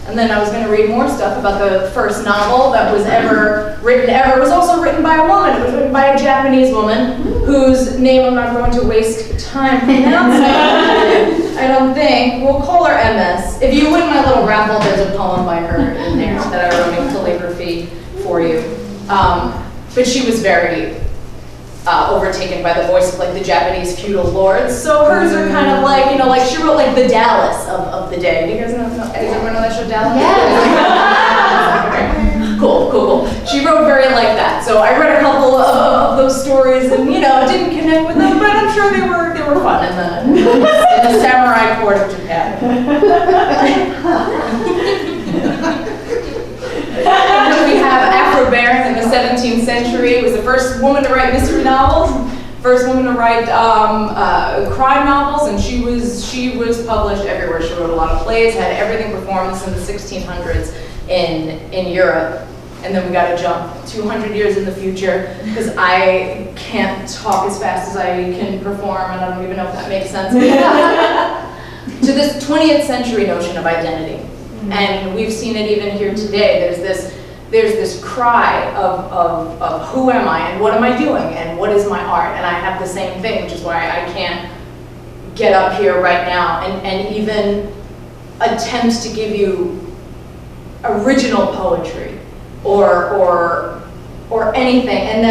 And then I was going to read more stuff about the first novel that was ever written. It was also written by a woman. It was written by a Japanese woman whose name I'm not going to waste time pronouncing. I don't think. We'll call her MS. If you win my little raffle, there's a poem by her in there that I wrote in calligraphy for you. But she was very overtaken by the voice of like the Japanese feudal lords. So hers are kind of like, like she wrote like the Dallas of the day. Do you guys know? Does everyone know that show Dallas? Yeah. Cool. She wrote very like that. So I read a couple of those stories and didn't connect with them, but I'm sure they were fun in the samurai court of Japan. And then we have Afro Baron in the 17th century. Was the first woman to write mystery novels, first woman to write crime novels, and she was published everywhere. She wrote a lot of plays, had everything performed. This in the 1600s in Europe. And then we got to jump 200 years in the future because I can't talk as fast as I can perform, and I don't even know if that makes sense. To this 20th century notion of identity. And we've seen it even here today. There's this cry of who am I and what am I doing and what is my art? And I have the same thing, which is why I can't get up here right now and even attempt to give you original poetry or anything, and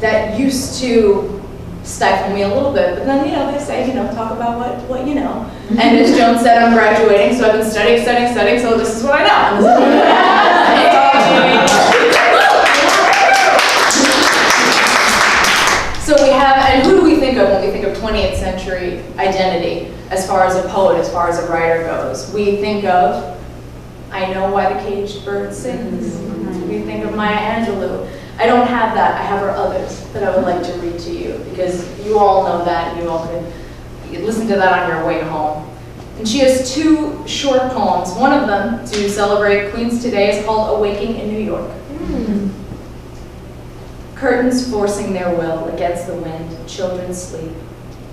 that used to stifle me a little bit. But then, they say, talk about what you know. And as Joan said, I'm graduating, so I've been studying, so this is what I know. And this is what I know. So we have, and who do we think of when we think of 20th century identity as far as a poet, as far as a writer goes? We think of, I know why the caged bird sings. We think of Maya Angelou. I don't have that. I have her others that I would like to read to you, because you all know that, and you all could listen to that on your way home. And she has 2 short poems. One of them, to celebrate Queens today, is called Awaking in New York. Curtains forcing their will against the wind, children sleep,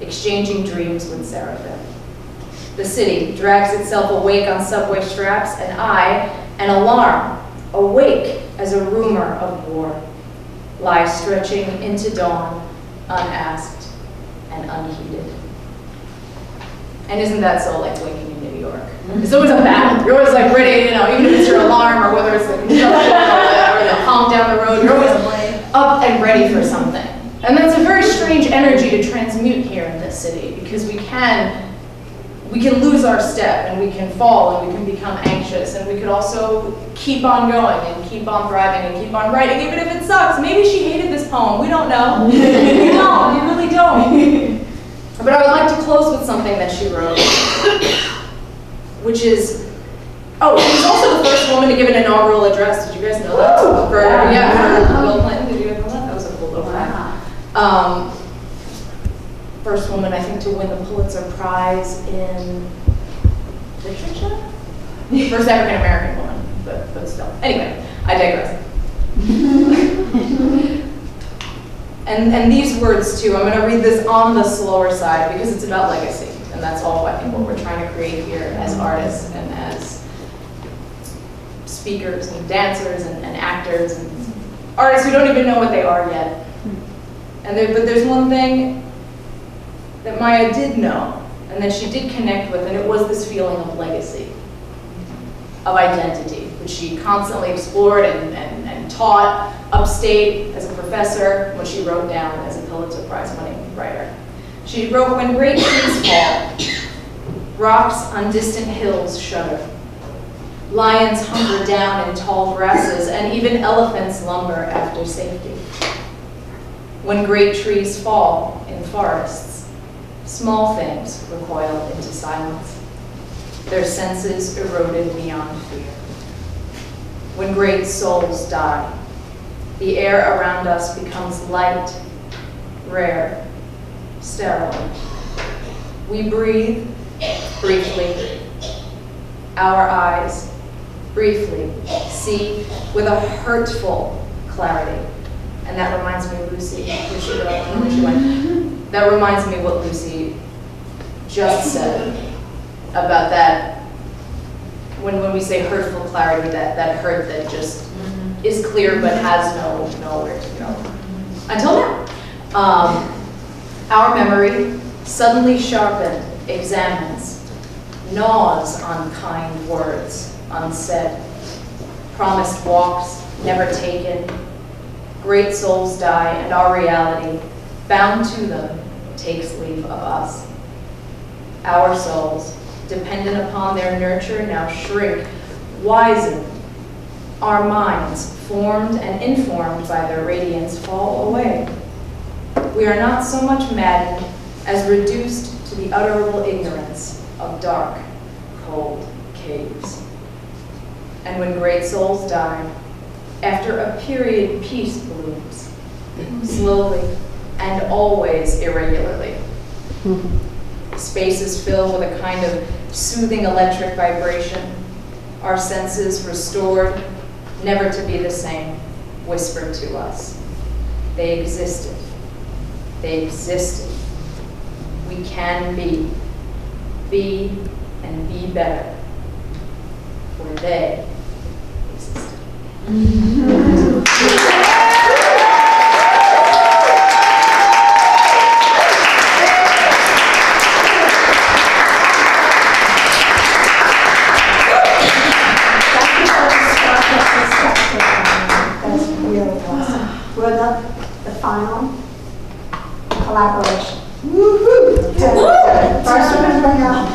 exchanging dreams with seraphim. The city drags itself awake on subway straps, and I, an alarm, awake as a rumor of war, lie stretching into dawn, unasked and unheeded. And isn't that so like waking in New York? It's always a battle. You're always like ready, even if it's your alarm or whether it's the construction or the honk down the road, you're always up and ready for something. And that's a very strange energy to transmute here in this city, because we can lose our step, and we can fall, and we can become anxious, and we could also keep on going and keep on thriving and keep on writing, even if it sucks. Maybe she hated this poem. We don't know. We don't. We really don't. But I would like to close with something that she wrote, which is, she was also the first woman to give an inaugural address. Did you guys know that? For Bill Clinton. Did you guys know that? That was a cool little fact. First woman, I think, to win the Pulitzer Prize in literature? First African American woman, but still. Anyway, I digress. And these words too, I'm going to read this on the slower side because it's about legacy, and that's all I think what we're trying to create here as artists and as speakers and dancers and actors and artists who don't even know what they are yet. But there's one thing that Maya did know, and that she did connect with, and it was this feeling of legacy, of identity, which she constantly explored and taught upstate as a professor, what she wrote down as a Pulitzer Prize winning writer. She wrote, "When great trees fall, rocks on distant hills shudder. Lions hunker down in tall grasses, and even elephants lumber after safety. When great trees fall in forests, small things recoil into silence, their senses eroded beyond fear. When great souls die, the air around us becomes light, rare, sterile. We breathe briefly. Our eyes briefly see with a hurtful clarity." And that reminds me of Lucy, where she went. That reminds me what Lucy just said about that, when we say hurtful clarity, that hurt that just is clear but has nowhere to go. Until now. Our memory, suddenly sharpened, examines, gnaws on kind words unsaid, promised walks never taken. Great souls die, and our reality, bound to them, takes leave of us. Our souls, dependent upon their nurture, now shrink, wisen. Our minds, formed and informed by their radiance, fall away. We are not so much maddened as reduced to the utterable ignorance of dark, cold caves. And when great souls die, after a period, peace blooms, slowly and always irregularly. Spaces fill with a kind of soothing electric vibration, our senses restored, never to be the same, whispered to us. They existed. They existed. We can be and be better, for they existed. final collaboration. Woo-hoo! First we're going to bring up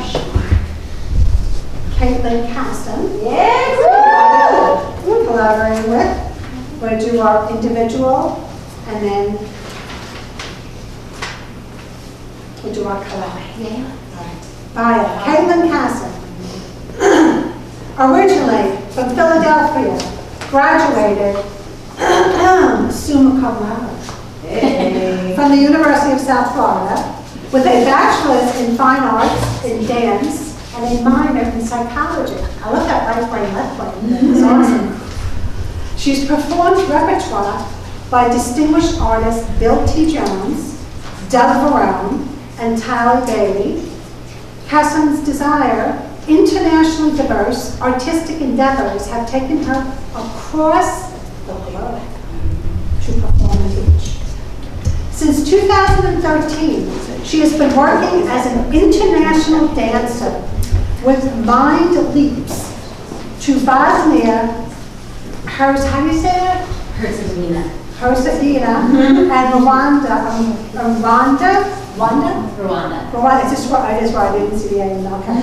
Caitlyn Casson. Yes! We're collaborating with. We're going to do our individual and then we'll do our collab. Yeah. Bio. Caitlyn Casson. Originally from Philadelphia, graduated summa cum laude from the University of South Florida with a bachelor's in fine arts in dance and a minor in psychology. I love that right brain, left brain. It's awesome. She's performed repertoire by distinguished artists Bill T. Jones, Doug Verone, and Tyler Bailey. Casson's desire, internationally diverse artistic endeavors have taken her across the globe to perform in each. Since 2013, she has been working as an international dancer with Mind Leaps to Bosnia, how do you say it? Herzegovina. Herzegovina and Rwanda. Rwanda, it is right, I didn't see the A, okay.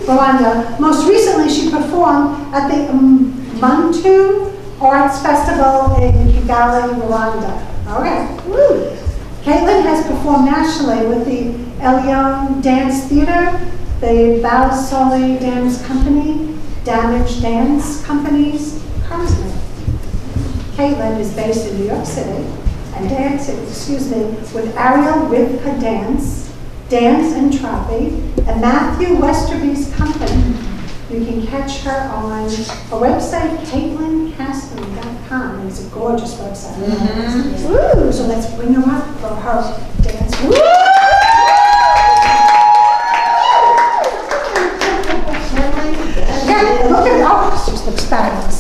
Rwanda. Most recently, she performed at the Muntu Arts Festival in Kigali, Rwanda. All right, woo. Caitlyn has performed nationally with the Elion Dance Theater, the Valsoli Dance Company, Damage Dance Companies, Cosmic. Caitlyn is based in New York City and dancing, with Ariel Rivka Dance and Troppy, and Matthew Westerby's company. You can catch her on a website, CaitlynCasson.com. It's a gorgeous website. Woo! So let's bring her up for her dance. Woo! Yeah, look at it. Oh, she just looks fabulous.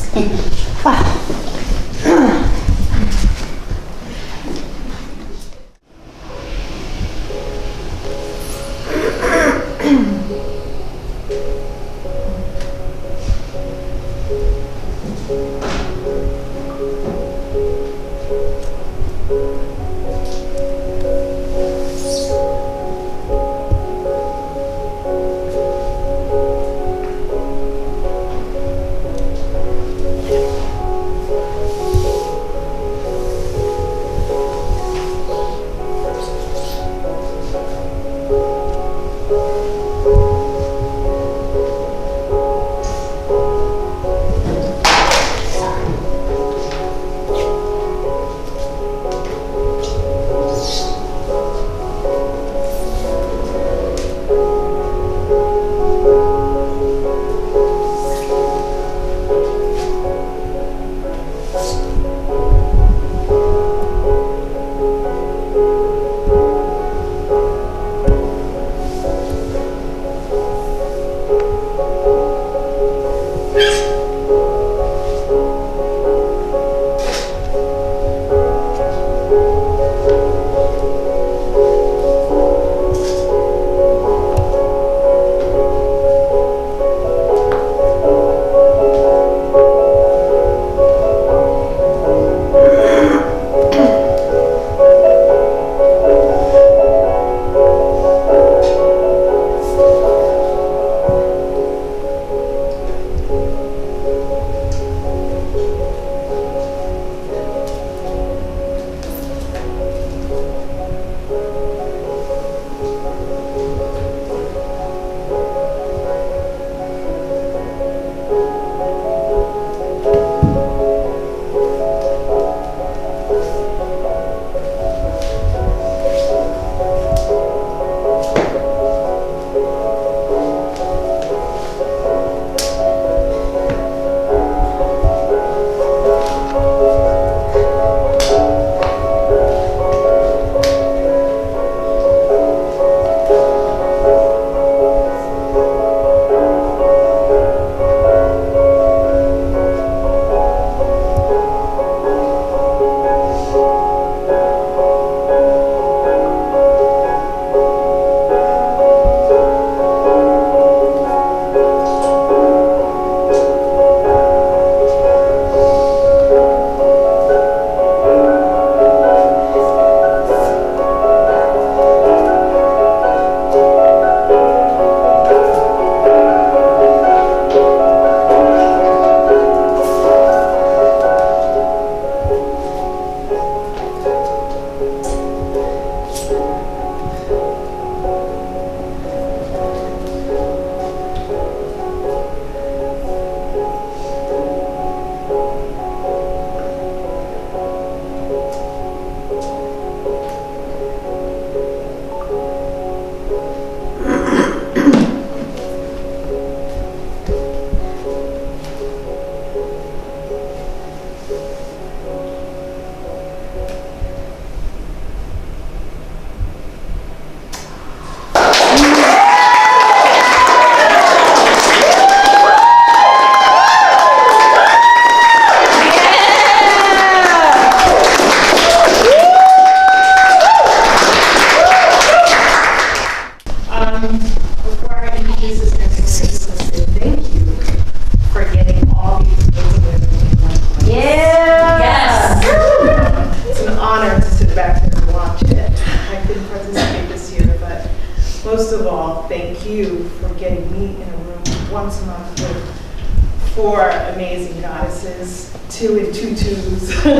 all, thank you for getting me in a room once a month with 4 amazing goddesses, 2 in tutus, a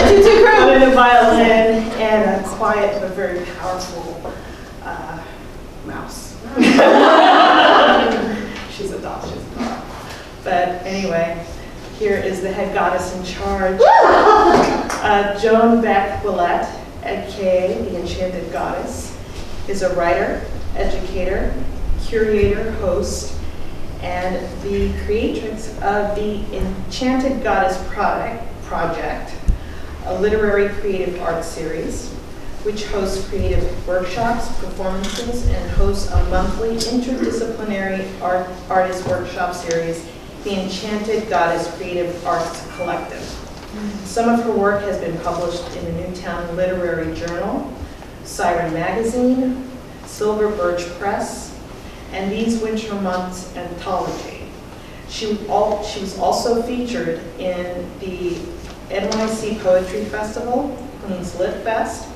tutu crew, and a violin, and a quiet but very powerful mouse. She's a doll, she's a doll. But anyway, here is the head goddess in charge. Joan Becht Willette, aka the Enchanted Goddess, is a writer, educator, curator, host, and the creatrix of the Enchanted Goddess Project, a literary creative arts series, which hosts creative workshops, performances, and hosts a monthly interdisciplinary artist workshop series, the Enchanted Goddess Creative Arts Collective. Some of her work has been published in the Newtown Literary Journal, Siren Magazine, Silver Birch Press, and These Winter Months Anthology. She was also featured in the NYC Poetry Festival, Queens Lit Fest,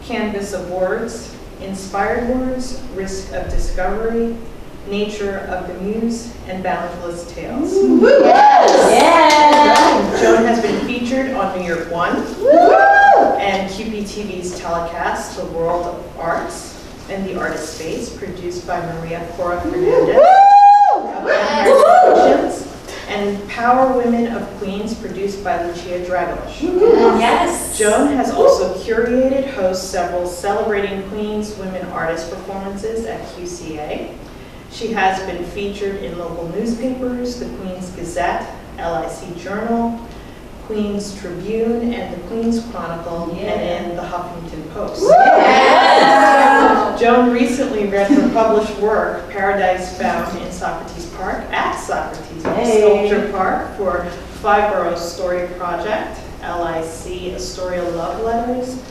Canvas of Words, Inspired Words, Risk of Discovery, Nature of the Muse, and Boundless Tales. Yes! Yes! Joan has been featured on New York One and QPTV's telecast, The World of Arts and the Artist Space, produced by Maria Cora Fernandez, and Power Women of Queens, produced by Lucia Dragos. Yes. Joan has also curated, hosts several Celebrating Queens women artist performances at QCA. She has been featured in local newspapers, the Queens Gazette, LIC Journal, Queens Tribune, and the Queens Chronicle, and in the Huffington Post. Yes. Joan recently read her published work, Paradise Found in Socrates Park, at Socrates Sculpture Park for Five Boroughs Story Project, LIC Astoria Love Letters,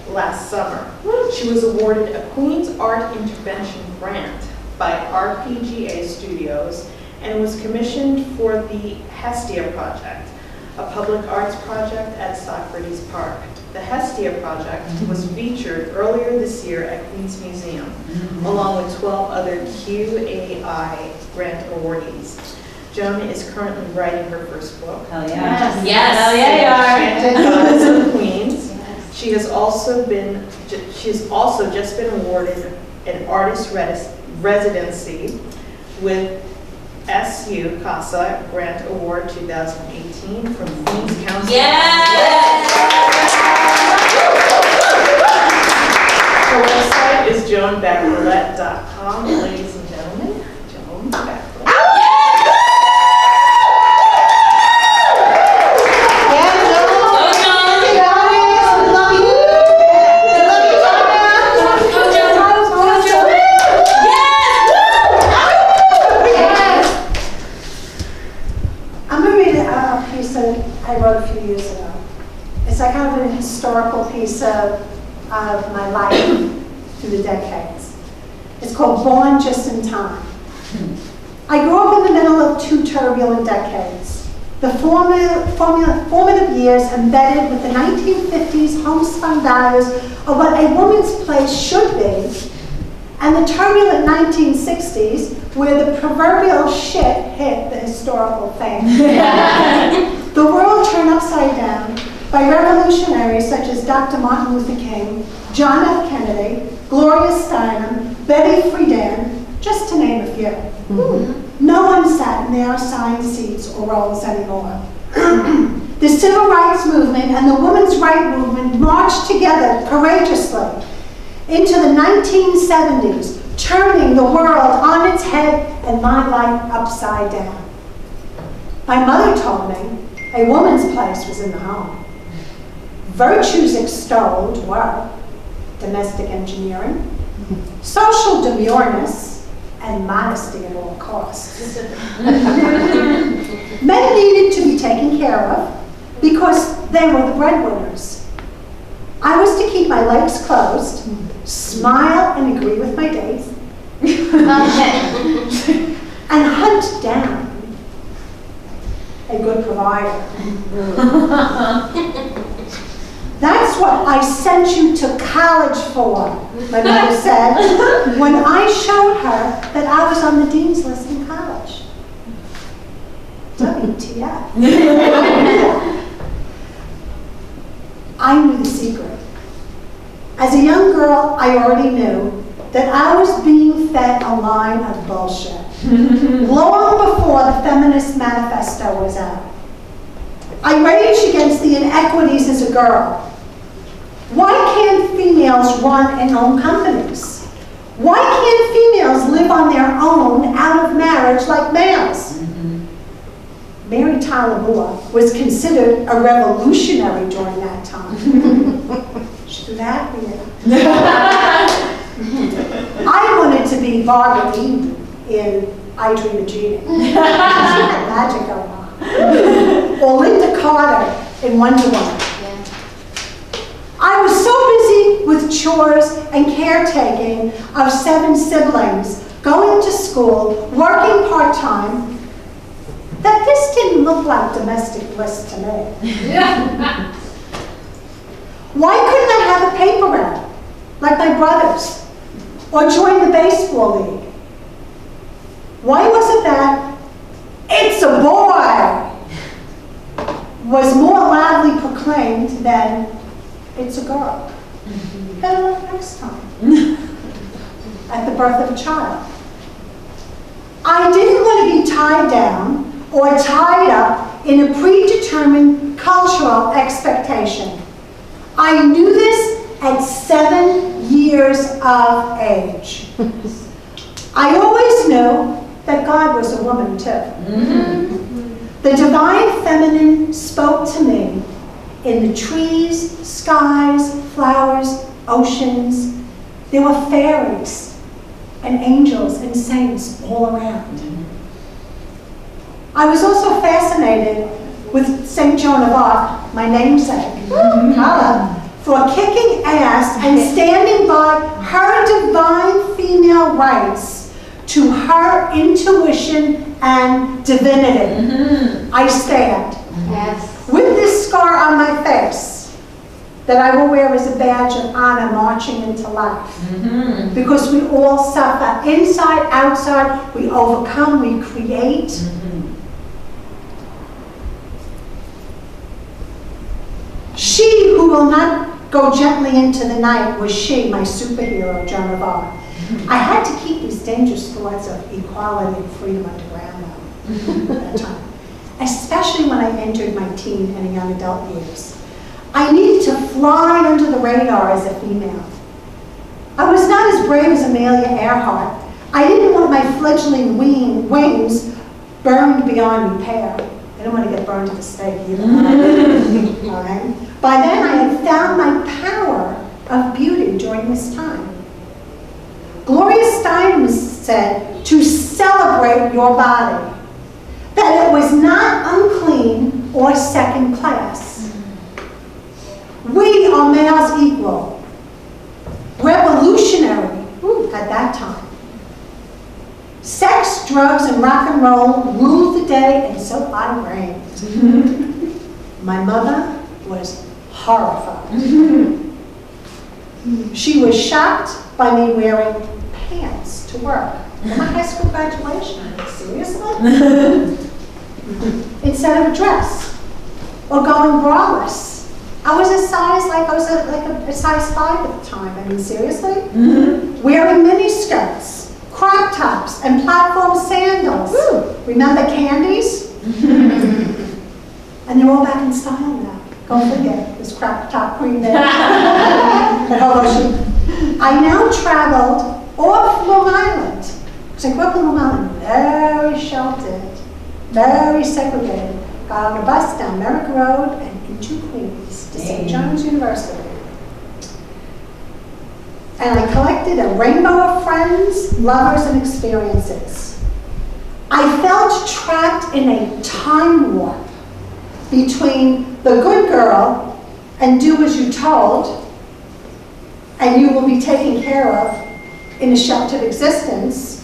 last summer. She was awarded a Queens Art Intervention Grant by RPGA Studios and was commissioned for the Hestia Project, a public arts project at Socrates Park. The Hestia Project was featured earlier this year at Queens Museum, along with 12 other QAI grant awardees. Joan is currently writing her first book. Hell yeah. Yes. Hell yeah, Enchanted Goddess of Queens. She has also just been awarded an artist residency with SU CASA Grant Award 2018 from Queens Council. Yes. Her website is joanbeckwillette.com. Ladies and gentlemen, Joan Becht. I wrote a few years ago. It's like kind of a historical piece of my life through the decades. It's called Born Just in Time. I grew up in the middle of 2 turbulent decades. The formative years embedded with the 1950s homespun values of what a woman's place should be, and the turbulent 1960s where the proverbial shit hit the historical fame. The world turned upside down by revolutionaries such as Dr. Martin Luther King, John F. Kennedy, Gloria Steinem, Betty Friedan, just to name a few. No one sat in their assigned seats or roles anymore. The civil rights movement and the women's rights movement marched together courageously into the 1970s, turning the world on its head and my life upside down. My mother told me a woman's place was in the home. Virtues extolled were domestic engineering, social demureness, and modesty at all costs. Men needed to be taken care of because they were the breadwinners. I was to keep my legs closed, smile and agree with my dates, and hunt down a good provider. That's what I sent you to college for, my mother said, when I showed her that I was on the dean's list in college. WTF. I knew the secret. As a young girl, I already knew that I was being fed a line of bullshit. Long before the Feminist Manifesto was out. I raged against the inequities as a girl. Why can't females run and own companies? Why can't females live on their own out of marriage like males? Mary Tyler Moore was considered a revolutionary during that time. She threw that I wanted to be Barbara Eden in I Dream of Jeannie. She had magic going on. Or Linda Carter in Wonder Woman. I was so busy with chores and caretaking of 7 siblings, going to school, working part-time, that this didn't look like domestic bliss to me. Why couldn't I have a paper route, like my brothers, or join the baseball league? Why was it that "it's a boy" was more loudly proclaimed than "it's a girl"? Better luck next time. At the birth of a child. I didn't want to be tied down or tied up in a predetermined cultural expectation. I knew this at 7 years of age. I always knew that God was a woman too. The divine feminine spoke to me in the trees, skies, flowers, oceans. There were fairies and angels and saints all around. I was also fascinated with St. Joan of Arc, my namesake, for kicking ass and standing by her divine female rights to her intuition and divinity. I stand. Yes. With this scar on my face that I will wear as a badge of honor marching into life. Because we all suffer, inside, outside, we overcome, we create. She who will not go gently into the night was she, my superhero, Joan of Arc. I had to keep these dangerous thoughts of equality and freedom underground at that time, especially when I entered my teen and young adult years. I needed to fly under the radar as a female. I was not as brave as Amelia Earhart. I didn't want my fledgling wings burned beyond repair. I didn't want to get burned at the stake either. All right? By then, I had found my power of beauty during this time. Gloria Steinem said to celebrate your body, that it was not unclean or second class. We are males equal, revolutionary at that time. Sex, drugs, and rock and roll ruled the day, and so I reigned. My mother was horrified. She was shocked by me wearing pants to work for my high school graduation. Seriously? Instead of a dress, or going braless. I was a size, a size 5 at the time. I mean, seriously? Wearing mini skirts, crop tops, and platform sandals. Remember candies? And they're all back in style now. Go figure, this crop top queen there. I now traveled off Long Island. Because I grew up in Long Island, very sheltered, very segregated. Got on a bus down Merrick Road and into Queens to St. John's University. And I collected a rainbow of friends, lovers, and experiences. I felt trapped in a time warp between the good girl and do as you're told, and you will be taken care of in a sheltered existence,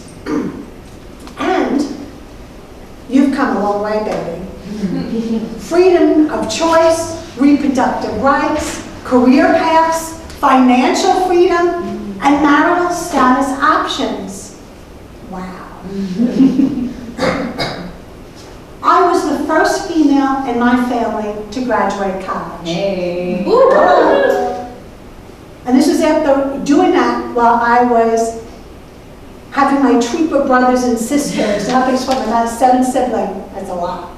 and you've come a long way, baby. Freedom of choice, reproductive rights, career paths, financial freedom, and marital status options. Wow. I was the first female in my family to graduate college. Hey. And this was after doing that while I was having my trooper brothers and sisters. How big my mother, 7 siblings. That's a lot.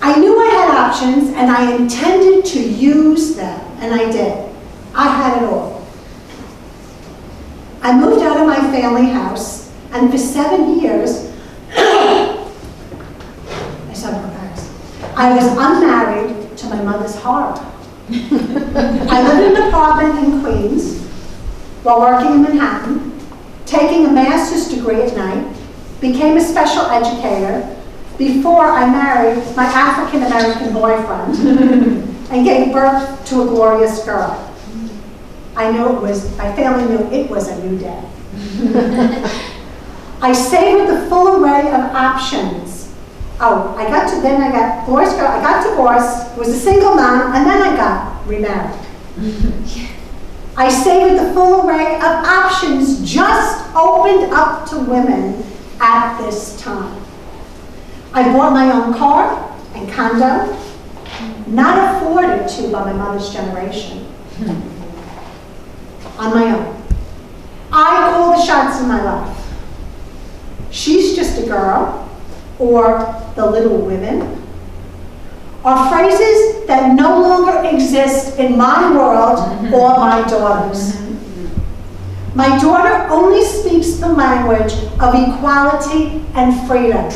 I knew I had options and I intended to use them, and I did. I had it all. I moved out of my family house, and for 7 years, I was unmarried to my mother's horror. I lived in an apartment in Queens while working in Manhattan, taking a master's degree at night, became a special educator before I married my African-American boyfriend and gave birth to a glorious girl. I knew it was, my family knew it was a new day. I savored the full array of options. Oh, I got divorced, was a single mom, and then I got remarried. I savored the full array of options just opened up to women at this time. I bought my own car and condo, not afforded to by my mother's generation, on my own. I call the shots in my life. She's just a girl, or the Little Women, are phrases that no longer exist in my world or my daughter's. My daughter only speaks the language of equality and freedom.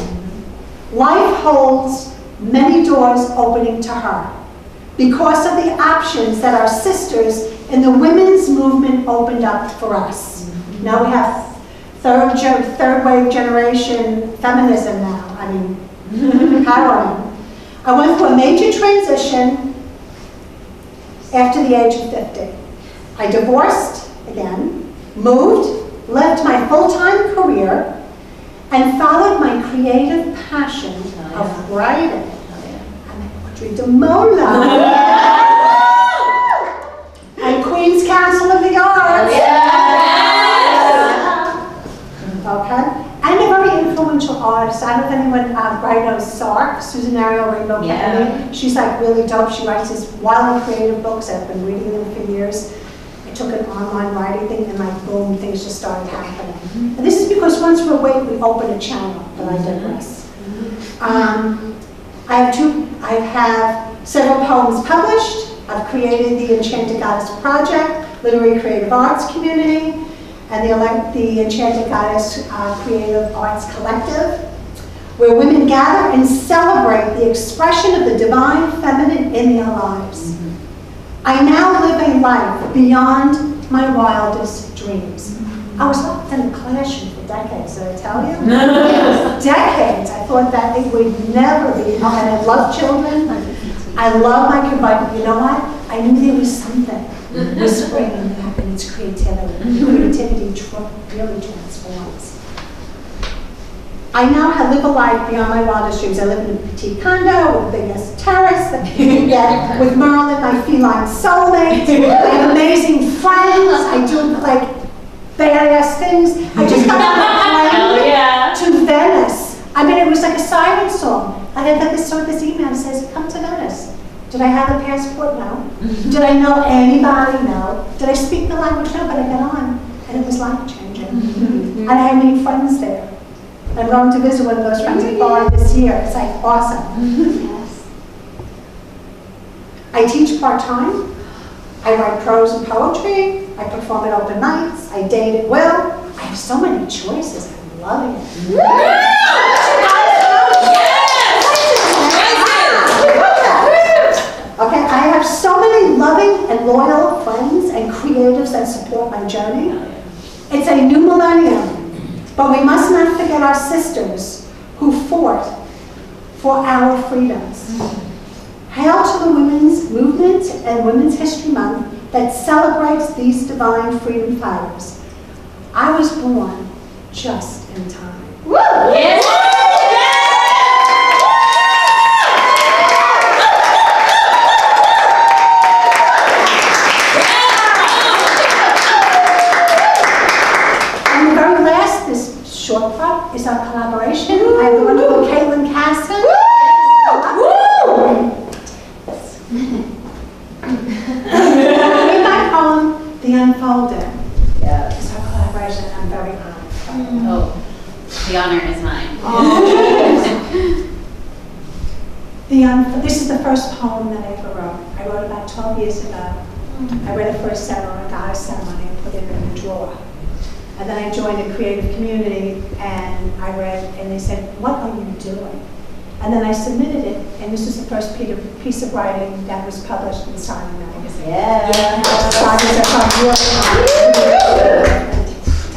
Life holds many doors opening to her because of the options that our sisters in the women's movement opened up for us. Now we have third wave generation feminism now. I mean, power. I went through a major transition after the age of 50. I divorced again, moved, left my full-time career, and followed my creative passion of writing. I'm at Audrey DeMola. And Queen's Council of the Arts. Okay? And a very influential artist. I don't know if anyone knows Sark, Susan Ariel Rainbow Kennedy. She's like really dope. She writes these wildly creative books. I've been reading them for years. I took an online writing thing and like boom, things just started happening. And this is because once we're awake, we open a channel, but I digress. I have several poems published. I've created the Enchanted Goddess Project, Literary Creative Arts Community, and the Enchanted Goddess Creative Arts Collective, where women gather and celebrate the expression of the divine feminine in their lives. I now live a life beyond my wildest dreams. I was locked in a classroom for decades, did I tell you? Decades. I thought that it would never be, and I love children. I love my kid, but you know what? I knew there was something whispering in that, and it's creativity. Creativity really transforms. I now live a life beyond my wildest dreams. I live in a petite condo with the biggest terrace that you can get, with Merlin, my feline soulmate. I have amazing friends. I do like badass things. I just got on a plane to Venice. I mean, it was like a siren song. I got this email that says, "Come to Venice." Did I have a passport? No. Did I know anybody? No. Did I speak the language? No, but I got on, and it was life-changing. And I made friends there. I'm going to visit one of those friends at Bar this year. It's like awesome. Yes. I teach part-time. I write prose and poetry. I perform at open mics. I date at will. I have so many choices. I'm loving it. Okay, I have so many loving and loyal friends and creatives that support my journey. It's a new millennium. But we must not forget our sisters who fought for our freedoms. Hail to the women's movement and Women's History Month that celebrates these divine freedom fighters. I was born just in time. Woo! Yes. short part is our collaboration. I have the wonderful Caitlyn Casson. Read my poem, The Unfolded. Yeah. It's our collaboration. I'm very honored. Oh, the honor is mine. This is the first poem that I ever wrote. I wrote it about 12 years ago. I read it for a ceremony, a goddess ceremony, and put it in a drawer. And then I joined a creative community, and I read, and they said, "What are you doing?" And then I submitted it, and this was the first piece of writing that was published in Simon magazine. Yeah.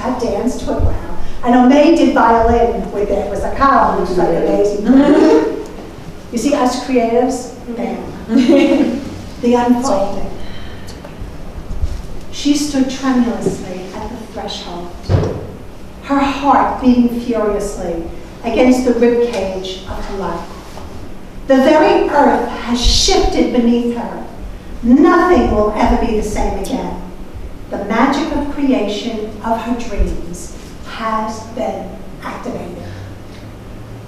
I danced to it, wow. I know May did violin with it. It was a column, which was like amazing. You see, us creatives, bam. The unfolding. She stood tremulously at the threshold, her heart beating furiously against the ribcage of her life. The very earth has shifted beneath her. Nothing will ever be the same again. The magic of creation of her dreams has been activated.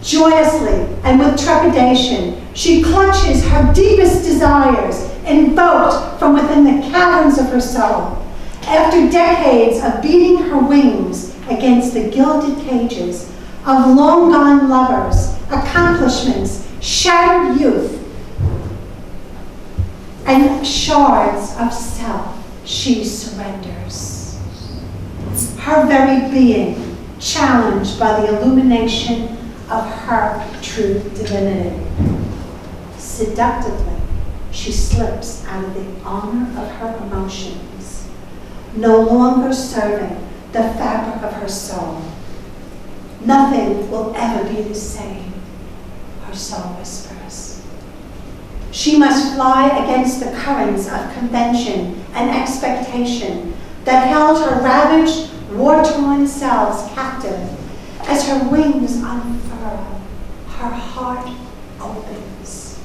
Joyously and with trepidation, she clutches her deepest desires, invoked from within the caverns of her soul. After decades of beating her wings against the gilded cages of long-gone lovers, accomplishments, shattered youth, and shards of self, she surrenders. Her very being challenged by the illumination of her true divinity. Seductively, she slips out of the armor of her emotions, no longer serving the fabric of her soul. Nothing will ever be the same, her soul whispers. She must fly against the currents of convention and expectation that held her ravaged, war-torn selves captive. As her wings unfurl, her heart opens.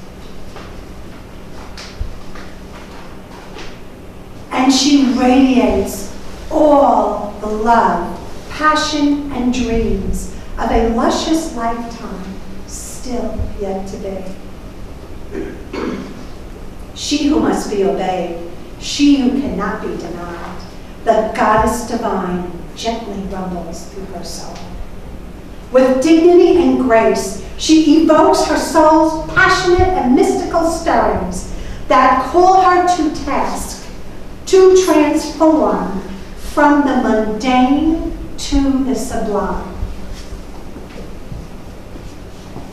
And she radiates all the love, passion, and dreams of a luscious lifetime still yet to be. She who must be obeyed, she who cannot be denied, the goddess divine gently rumbles through her soul. With dignity and grace, she evokes her soul's passionate and mystical stirrings that call her to task, to transform from the mundane to the sublime.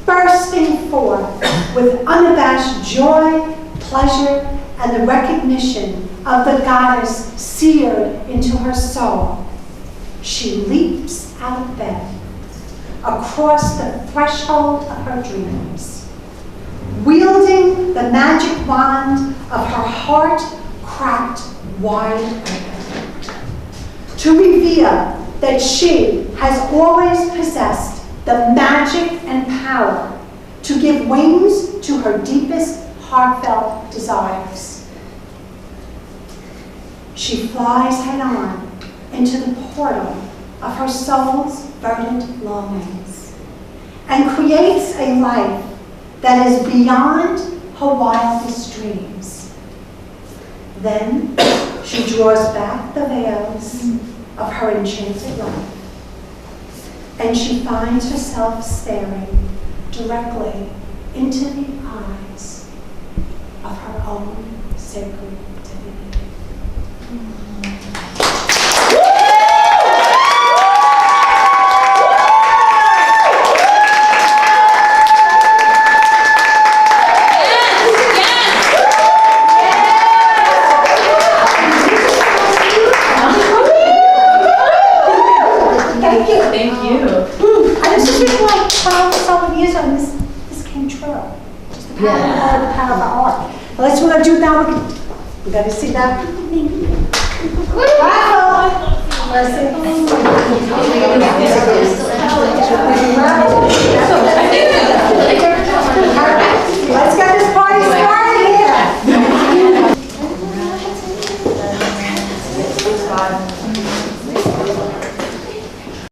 Bursting forth with unabashed joy, pleasure, and the recognition of the goddess seared into her soul, she leaps out of bed, across the threshold of her dreams, wielding the magic wand of her heart cracked wide open, to reveal that she has always possessed the magic and power to give wings to her deepest heartfelt desires. She flies head on into the portal of her soul's verdant longings and creates a life that is beyond her wildest dreams. Then she draws back the veils of her enchanted life, and she finds herself staring directly into the eyes of her own sacred divinity. The power of art. Well, that's what I do now. You got to see that. Bravo! Let's get this party started here.